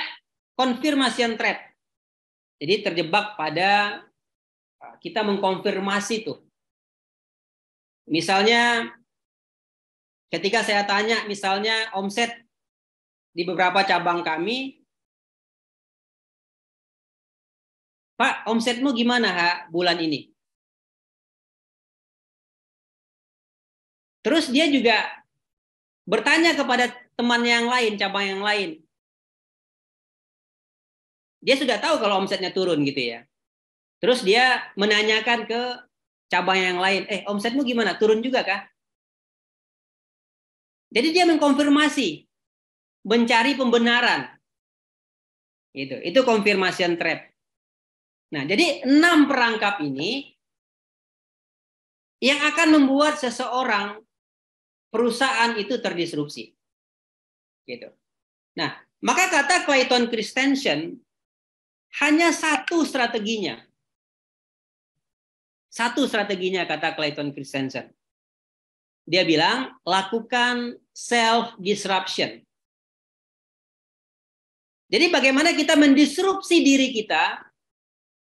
confirmation trap. Jadi terjebak pada kita mengkonfirmasi tuh. Misalnya ketika saya tanya misalnya omset di beberapa cabang kami, Pak, omsetmu gimana bulan ini? Terus dia juga bertanya kepada teman yang lain, cabang yang lain. Dia sudah tahu kalau omsetnya turun gitu ya. Terus dia menanyakan ke cabang yang lain, omsetmu gimana? Turun juga kah? Jadi dia mengkonfirmasi, mencari pembenaran. Itu confirmation trap. Nah, jadi 6 perangkap ini yang akan membuat seseorang, perusahaan itu terdisrupsi. Gitu. Nah, maka kata Clayton Christensen, hanya satu strateginya. Satu strateginya kata Clayton Christensen. Dia bilang, lakukan self-disruption. Jadi bagaimana kita mendisrupsi diri kita,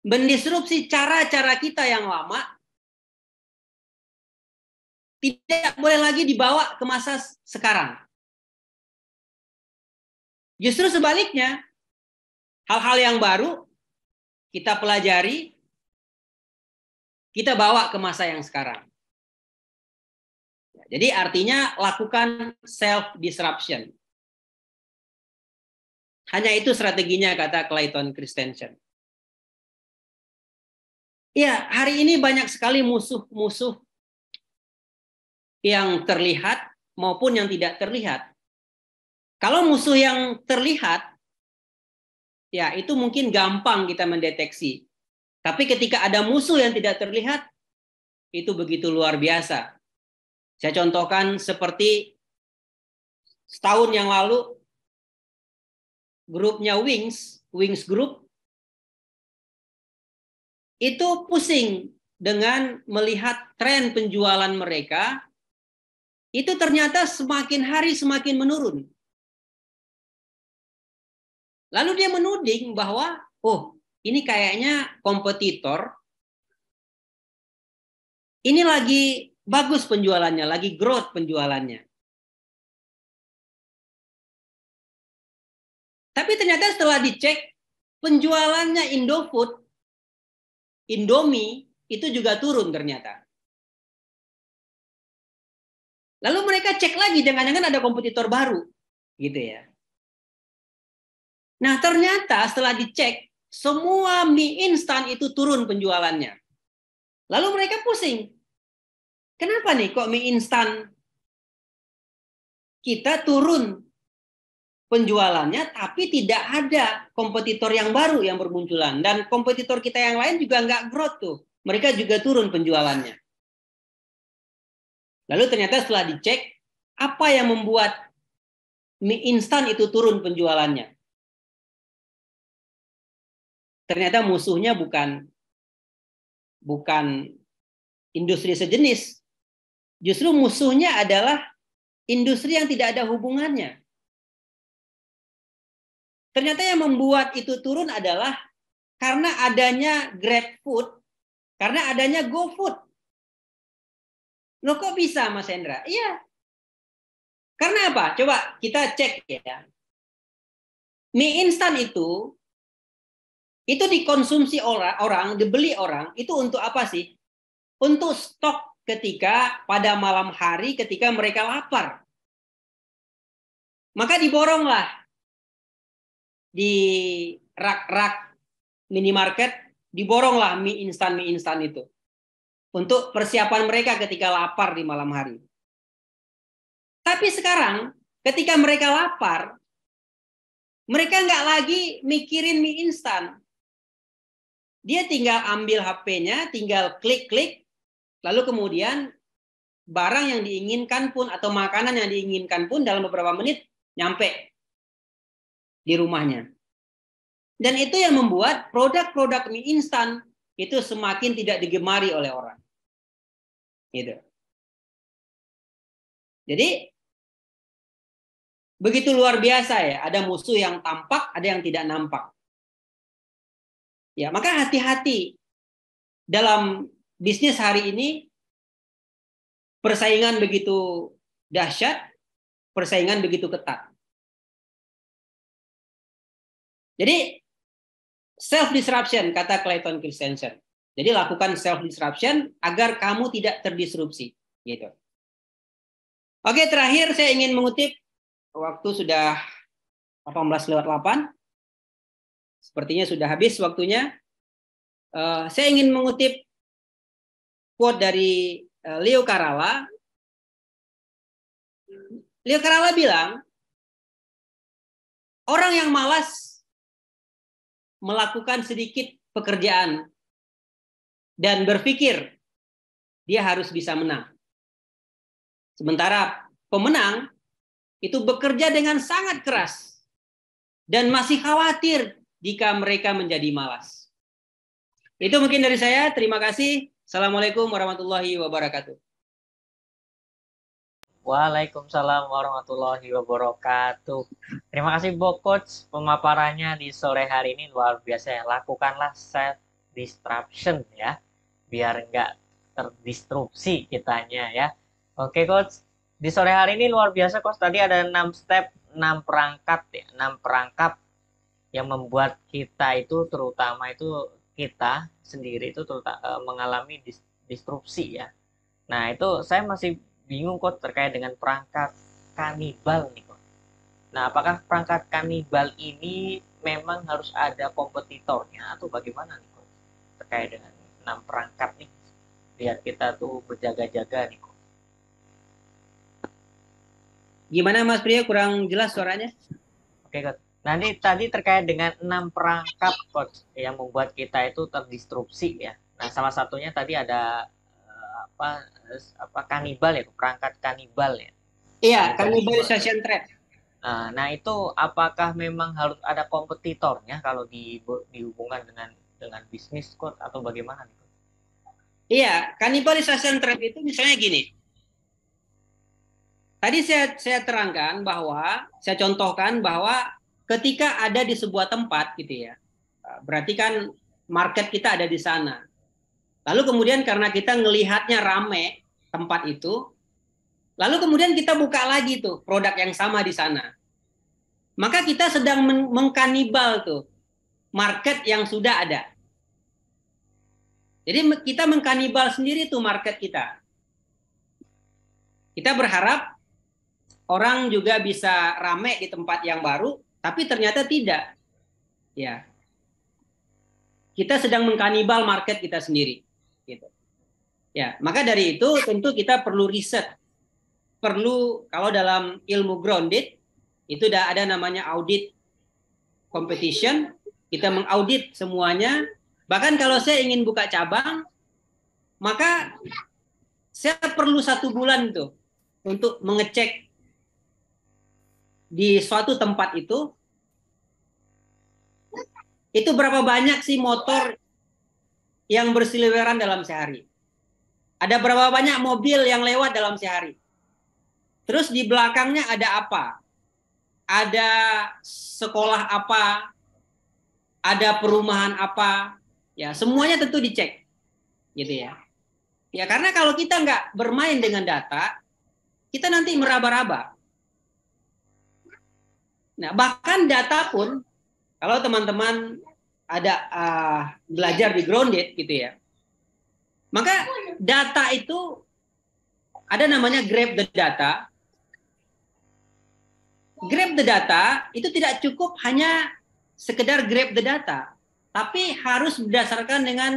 mendisrupsi cara-cara kita yang lama, tidak boleh lagi dibawa ke masa sekarang. Justru sebaliknya, hal-hal yang baru kita pelajari, kita bawa ke masa yang sekarang. Jadi artinya lakukan self-disruption. Hanya itu strateginya kata Clayton Christensen. Ya, hari ini banyak sekali musuh-musuh yang terlihat maupun yang tidak terlihat. Kalau musuh yang terlihat, ya itu mungkin gampang kita mendeteksi. Tapi ketika ada musuh yang tidak terlihat, itu begitu luar biasa. Saya contohkan seperti setahun yang lalu, grupnya Wings Group, itu pusing dengan melihat tren penjualan mereka, itu ternyata semakin hari semakin menurun. Lalu dia menuding bahwa, ini kayaknya kompetitor, ini lagi bagus penjualannya, lagi growth penjualannya. Tapi ternyata setelah dicek, penjualannya Indofood, Indomie, itu juga turun ternyata. Lalu mereka cek lagi, jangan-jangan ada kompetitor baru. Gitu ya. Nah ternyata setelah dicek, semua mie instan itu turun penjualannya. Lalu mereka pusing. Kenapa nih kok mie instan kita turun penjualannya, tapi tidak ada kompetitor yang baru yang bermunculan. Dan kompetitor kita yang lain juga nggak growth tuh. Mereka juga turun penjualannya. Lalu ternyata setelah dicek, apa yang membuat mie instan itu turun penjualannya? Ternyata musuhnya bukan industri sejenis. Justru musuhnya adalah industri yang tidak ada hubungannya. Ternyata yang membuat itu turun adalah karena adanya GrabFood, karena adanya GoFood. Loh kok bisa Mas Hendra? Iya. Karena apa? Coba kita cek ya. Mie instan itu dikonsumsi orang, dibeli orang, itu untuk apa sih? Untuk stok ketika pada malam hari ketika mereka lapar. Maka diboronglah di rak-rak minimarket, diboronglah mie instan itu. Untuk persiapan mereka ketika lapar di malam hari. Tapi sekarang ketika mereka lapar, mereka nggak lagi mikirin mie instan. Dia tinggal ambil HP-nya, tinggal klik-klik, lalu kemudian barang yang diinginkan pun atau makanan yang diinginkan pun dalam beberapa menit nyampe di rumahnya. Dan itu yang membuat produk-produk mie instan itu semakin tidak digemari oleh orang. Gitu. Jadi begitu luar biasa ya, ada musuh yang tampak, ada yang tidak nampak. Ya, maka hati-hati dalam bisnis hari ini, persaingan begitu dahsyat, persaingan begitu ketat. Jadi self-disruption, kata Clayton Christensen. Jadi lakukan self-disruption agar kamu tidak terdisrupsi. Gitu. Oke, terakhir saya ingin mengutip, waktu sudah 18:08. Sepertinya sudah habis waktunya. Saya ingin mengutip quote dari Leo Caralla. Leo Caralla bilang, orang yang malas melakukan sedikit pekerjaan dan berpikir dia harus bisa menang. Sementara pemenang itu bekerja dengan sangat keras dan masih khawatir jika mereka menjadi malas. Itu mungkin dari saya. Terima kasih. Assalamualaikum warahmatullahi wabarakatuh. Waalaikumsalam warahmatullahi wabarakatuh. Terima kasih Bo Coach, pemaparannya di sore hari ini luar biasa ya. Lakukanlah self disruption ya, biar nggak terdistrupsi kitanya ya. Oke Coach, di sore hari ini luar biasa Coach. Tadi ada 6 step, 6 perangkat ya, 6 perangkap yang membuat kita itu, terutama itu kita sendiri itu mengalami disrupsi ya. Nah itu saya masih bingung Coach terkait dengan perangkat kanibal nih Coach. Nah apakah perangkat kanibal ini memang harus ada kompetitornya atau bagaimana nih Coach terkait dengan 6 perangkat nih, biar kita tuh berjaga-jaga nih Coach. Gimana Mas Priyo, kurang jelas suaranya? Oke Coach. Nanti tadi terkait dengan 6 perangkap Coach yang membuat kita itu terdistrupsi ya. Nah salah satunya tadi ada apa kanibal ya, perangkat kanibal ya. Iya, cannibalization trap. Nah itu apakah memang harus ada kompetitornya kalau dihubungkan dengan bisnis Coach atau bagaimana nih Coach? Iya, cannibalization trap itu misalnya gini. Tadi saya terangkan bahwa, saya contohkan bahwa ketika ada di sebuah tempat gitu ya, berarti kan market kita ada di sana. Lalu kemudian karena kita ngelihatnya rame tempat itu, lalu kemudian kita buka lagi tuh produk yang sama di sana. Maka kita sedang mengkanibal tuh market yang sudah ada. Jadi kita mengkanibal sendiri tuh market kita. Kita berharap orang juga bisa rame di tempat yang baru, tapi ternyata tidak. Ya. Kita sedang mengkanibal market kita sendiri. Gitu. Ya, maka dari itu tentu kita perlu riset. Perlu, kalau dalam ilmu grounded itu udah ada namanya audit competition, kita mengaudit semuanya. Bahkan kalau saya ingin buka cabang, maka saya perlu 1 bulan tuh untuk mengecek di suatu tempat itu berapa banyak sih motor yang berseliweran dalam sehari. Ada berapa banyak mobil yang lewat dalam sehari. Terus di belakangnya ada apa? Ada sekolah apa? Ada perumahan apa? Ya, semuanya tentu dicek. Gitu ya. Ya, karena kalau kita nggak bermain dengan data, kita nanti meraba-raba. Nah, bahkan data pun, kalau teman-teman ada belajar di grounded gitu ya, maka data itu ada namanya grab the data. Grab the data itu tidak cukup hanya sekedar grab the data, tapi harus berdasarkan dengan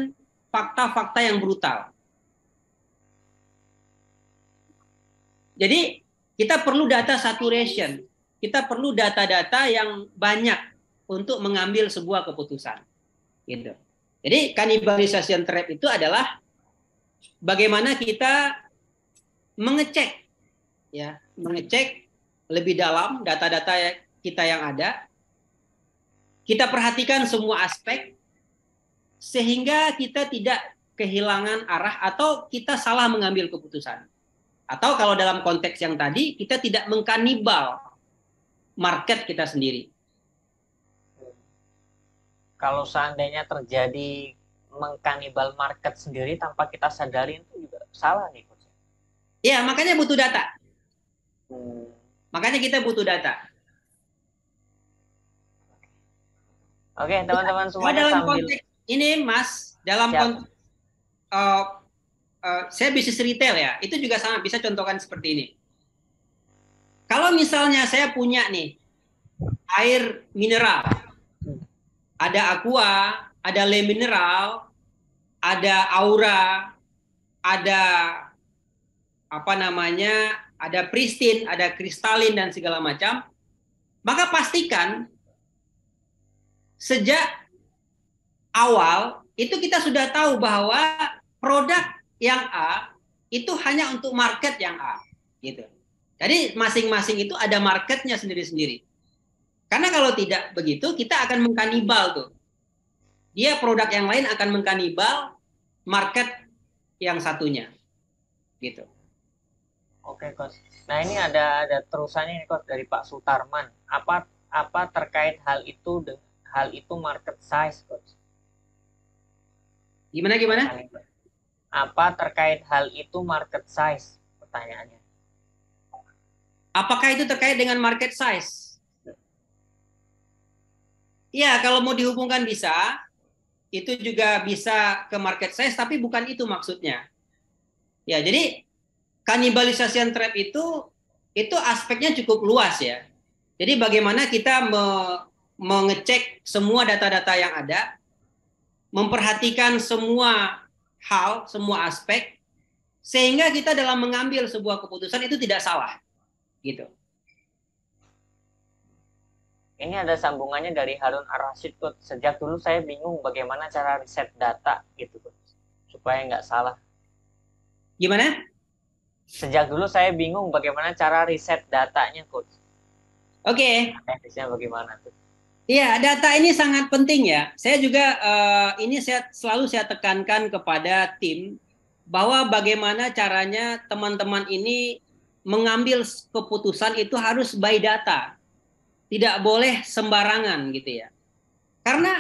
fakta-fakta yang brutal. Jadi kita perlu data saturation, kita perlu data-data yang banyak untuk mengambil sebuah keputusan. Gitu. Jadi cannibalization trap itu adalah bagaimana kita mengecek, ya, mengecek lebih dalam data-data kita yang ada. Kita perhatikan semua aspek sehingga kita tidak kehilangan arah atau kita salah mengambil keputusan. Atau kalau dalam konteks yang tadi, kita tidak mengkanibal market kita sendiri. Kalau seandainya terjadi mengkanibal market sendiri tanpa kita sadari itu juga salah nih Coach. Iya, makanya butuh data. Makanya kita butuh data. Oke, teman-teman semuanya dalam sambil konteks ini, Mas, dalam konteks saya bisnis retail ya, itu juga sama bisa contohkan seperti ini. Kalau misalnya saya punya nih air mineral, ada Aqua, ada Le Mineral, ada Aura, ada apa namanya, ada Pristine, ada Kristalin dan segala macam, maka pastikan sejak awal itu kita sudah tahu bahwa produk yang A itu hanya untuk market yang A, gitu. Jadi masing-masing itu ada marketnya sendiri-sendiri. Karena kalau tidak begitu, kita akan mengkanibal tuh. Dia produk yang lain akan mengkanibal market yang satunya, gitu. Oke, Coach. Nah, ini ada terusannya nih, Coach, dari Pak Sutarman. Apa terkait hal itu market size, Coach? Gimana? Apa terkait hal itu market size? Pertanyaannya. Apakah itu terkait dengan market size? Ya, kalau mau dihubungkan bisa. Itu juga bisa ke market size, tapi bukan itu maksudnya. Ya, jadi kanibalisasi trap itu aspeknya cukup luas ya. Jadi bagaimana kita mengecek semua data-data yang ada, memperhatikan semua hal, semua aspek, sehingga kita dalam mengambil sebuah keputusan itu tidak salah, gitu. Ini ada sambungannya dari Harun Ar-Rasyid, Coach. Sejak dulu saya bingung bagaimana cara riset data, gitu, Coach, supaya nggak salah. Gimana? Sejak dulu saya bingung bagaimana cara riset datanya, Coach. Oke. Teknisnya bagaimana tuh? Iya, data ini sangat penting ya. Saya juga ini selalu saya tekankan kepada tim bahwa bagaimana caranya teman-teman ini mengambil keputusan itu harus by data. Tidak boleh sembarangan gitu ya. Karena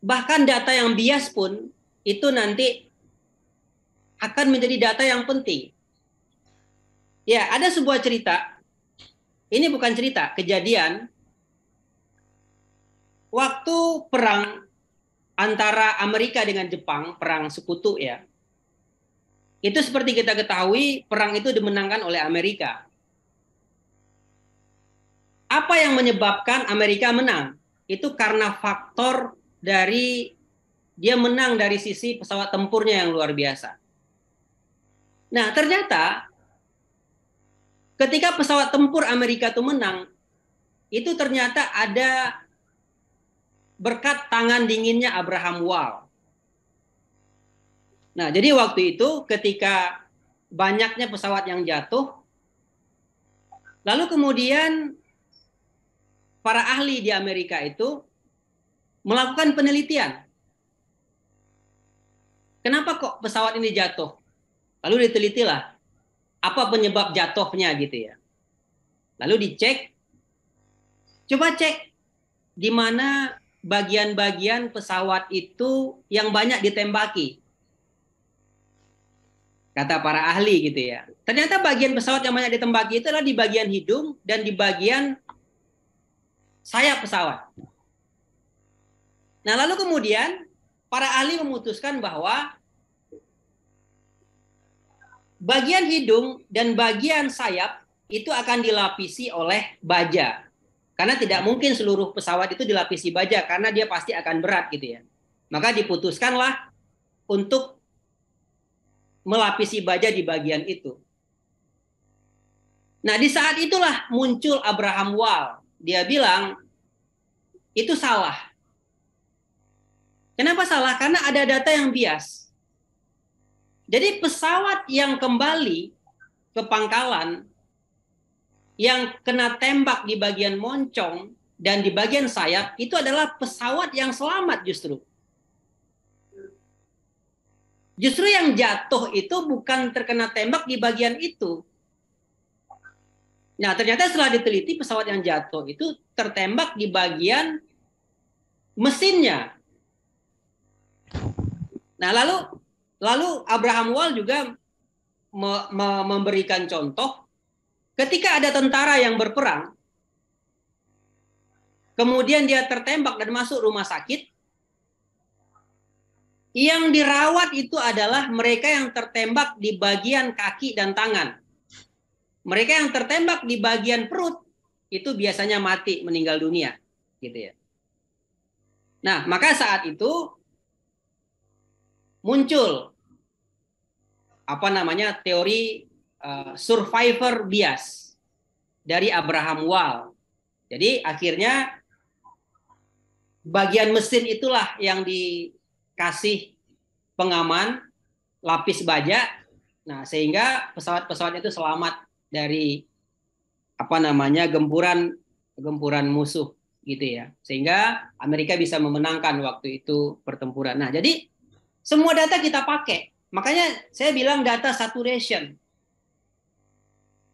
bahkan data yang bias pun itu nanti akan menjadi data yang penting. Ya, ada sebuah cerita. Ini bukan cerita, kejadian. Waktu perang antara Amerika dengan Jepang, perang sekutu ya. Itu seperti kita ketahui, perang itu dimenangkan oleh Amerika. Apa yang menyebabkan Amerika menang? Itu karena faktor dari dia menang dari sisi pesawat tempurnya yang luar biasa. Nah, ternyata ketika pesawat tempur Amerika itu menang, itu ternyata ada berkat tangan dinginnya Abraham Wall. Nah, jadi waktu itu ketika banyaknya pesawat yang jatuh, lalu kemudian para ahli di Amerika itu melakukan penelitian. Kenapa kok pesawat ini jatuh? Lalu ditelitilah apa penyebab jatuhnya gitu ya. Lalu dicek, coba cek di mana bagian-bagian pesawat itu yang banyak ditembaki. Kata para ahli gitu ya. Ternyata bagian pesawat yang banyak ditembaki itu adalah di bagian hidung dan di bagian sayap pesawat. Nah, lalu kemudian para ahli memutuskan bahwa bagian hidung dan bagian sayap itu akan dilapisi oleh baja. Karena tidak mungkin seluruh pesawat itu dilapisi baja karena dia pasti akan berat gitu ya. Maka diputuskanlah untuk melapisi baja di bagian itu. Nah, di saat itulah muncul Abraham Wall. Dia bilang itu salah. Kenapa salah? Karena ada data yang bias. Jadi pesawat yang kembali ke pangkalan yang kena tembak di bagian moncong dan di bagian sayap itu adalah pesawat yang selamat justru. Justru yang jatuh itu bukan terkena tembak di bagian itu. Nah, ternyata setelah diteliti pesawat yang jatuh itu tertembak di bagian mesinnya. Nah, lalu Abraham Wall juga memberikan contoh ketika ada tentara yang berperang, kemudian dia tertembak dan masuk rumah sakit, yang dirawat itu adalah mereka yang tertembak di bagian kaki dan tangan. mereka yang tertembak di bagian perut itu biasanya mati, meninggal dunia, gitu ya. Nah, maka saat itu muncul apa namanya teori survivor bias dari Abraham Wall. Jadi akhirnya bagian mesin itulah yang dikasih pengaman lapis baja. Nah, sehingga pesawat-pesawat itu selamat dari apa namanya gempuran musuh gitu ya. Sehingga Amerika bisa memenangkan waktu itu pertempuran. Nah, jadi semua data kita pakai. Makanya saya bilang data saturation.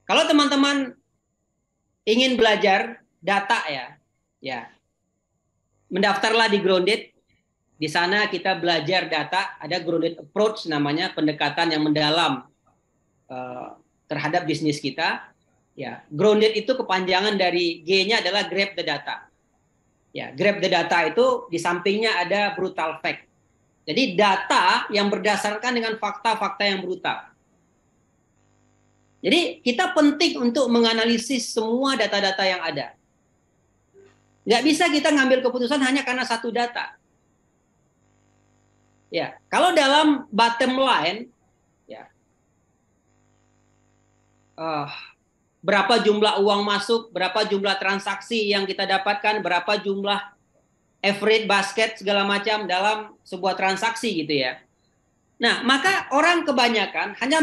Kalau teman-teman ingin belajar data ya mendaftarlah di Grounded. Di sana kita belajar data, ada Grounded approach namanya, pendekatan yang mendalam terhadap bisnis kita. Ya, Grounded itu kepanjangan dari G-nya adalah grab the data. Ya, grab the data itu di sampingnya ada brutal fact. Jadi data yang berdasarkan dengan fakta-fakta yang brutal. Jadi kita penting untuk menganalisis semua data-data yang ada. Nggak bisa kita ngambil keputusan hanya karena satu data. Ya, kalau dalam bottom line, ya, berapa jumlah uang masuk, berapa jumlah transaksi yang kita dapatkan, berapa jumlah average basket segala macam dalam sebuah transaksi gitu ya. Nah, maka orang kebanyakan hanya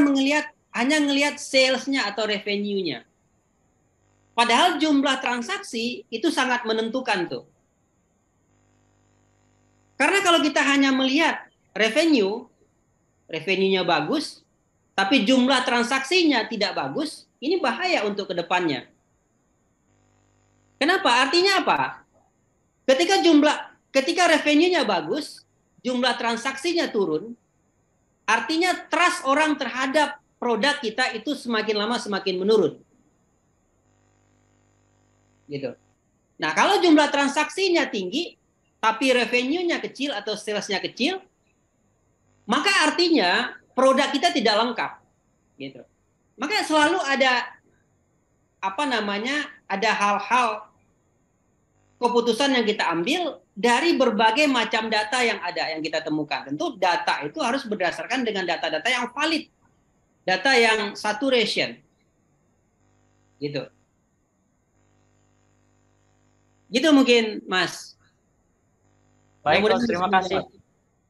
ngelihat salesnya atau revenue-nya. Padahal jumlah transaksi itu sangat menentukan tuh. Karena kalau kita hanya melihat revenue-nya bagus, tapi jumlah transaksinya tidak bagus, ini bahaya untuk kedepannya. Kenapa? Artinya apa? Ketika revenue-nya bagus, jumlah transaksinya turun, artinya trust orang terhadap produk kita itu semakin lama semakin menurun. Gitu. Nah, kalau jumlah transaksinya tinggi, tapi revenue-nya kecil atau sales-nya kecil, maka artinya produk kita tidak lengkap. Gitu. Maka selalu ada ada hal-hal keputusan yang kita ambil dari berbagai macam data yang ada, yang kita temukan. Tentu data itu harus berdasarkan dengan data-data yang valid, data yang saturation, gitu. Gitu mungkin, Mas. Baik, Coach, terima kasih.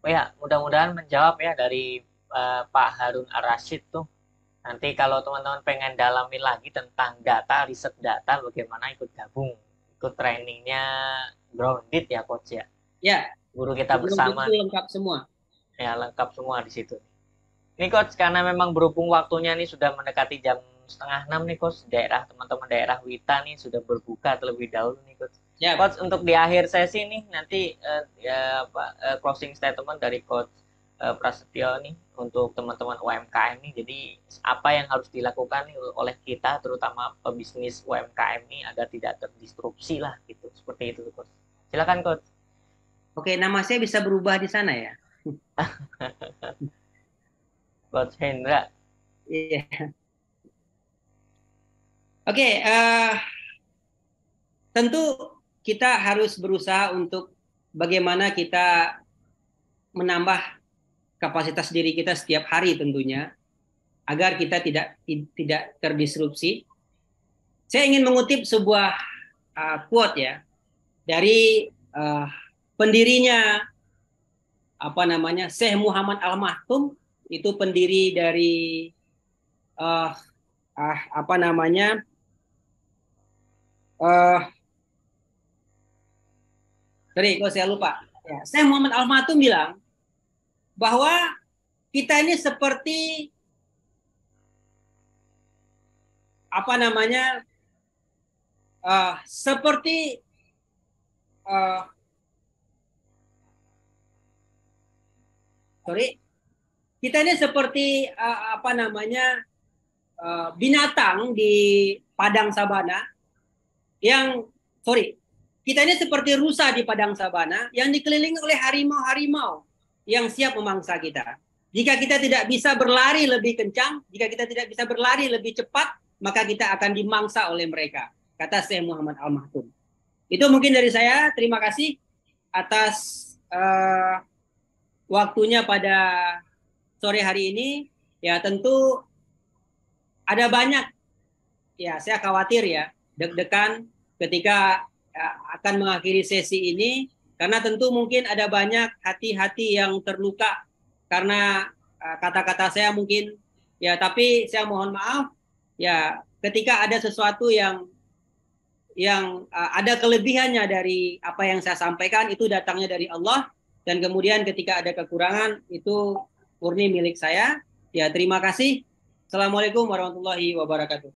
Oh ya, mudah-mudahan menjawab ya dari Pak Harun Ar-Rasyid tuh. Nanti kalau teman-teman pengen dalamin lagi tentang data, riset data, bagaimana ikut gabung, ikut trainingnya Grounded ya, Coach ya. Ya. Guru kita bersama. Itu lengkap semua. Ya, lengkap semua di situ. Ini Coach, karena memang berhubung waktunya nih sudah mendekati jam 5:30 nih Coach, teman-teman daerah Wita nih sudah berbuka terlebih dahulu nih Coach. Ya. Coach, untuk di akhir sesi nih nanti closing statement dari Coach Prasetyo nih untuk teman-teman UMKM nih. Jadi apa yang harus dilakukan nih oleh kita terutama pebisnis UMKM nih agar tidak terdisrupsi lah gitu. Seperti itu Coach. Silakan Coach. Oke, nama saya bisa berubah di sana ya. Coach Hendra. Iya. Oke, tentu kita harus berusaha untuk bagaimana kita menambah kapasitas diri kita setiap hari tentunya, agar kita tidak terdisrupsi. Saya ingin mengutip sebuah quote ya dari pendirinya Syekh Muhammad Al-Maktoum, itu pendiri dari kok saya lupa. Ya, Syekh Muhammad Al-Maktoum bilang bahwa kita ini seperti kita ini seperti binatang di padang sabana kita ini seperti rusa di padang sabana yang dikelilingi oleh harimau-harimau yang siap memangsa kita. Jika kita tidak bisa berlari lebih kencang, jika kita tidak bisa berlari lebih cepat, maka kita akan dimangsa oleh mereka, kata Syekh Muhammad Al-Maktoum. Itu mungkin dari saya. Terima kasih atas waktunya pada sore hari ini. Ya tentu ada banyak, ya saya khawatir ya, deg-degan ketika akan mengakhiri sesi ini, karena tentu mungkin ada banyak hati-hati yang terluka karena kata-kata saya mungkin, ya tapi saya mohon maaf, ya ketika ada sesuatu yang ada kelebihannya dari apa yang saya sampaikan, itu datangnya dari Allah, dan kemudian ketika ada kekurangan itu murni milik saya. Ya terima kasih. Assalamualaikum warahmatullahi wabarakatuh.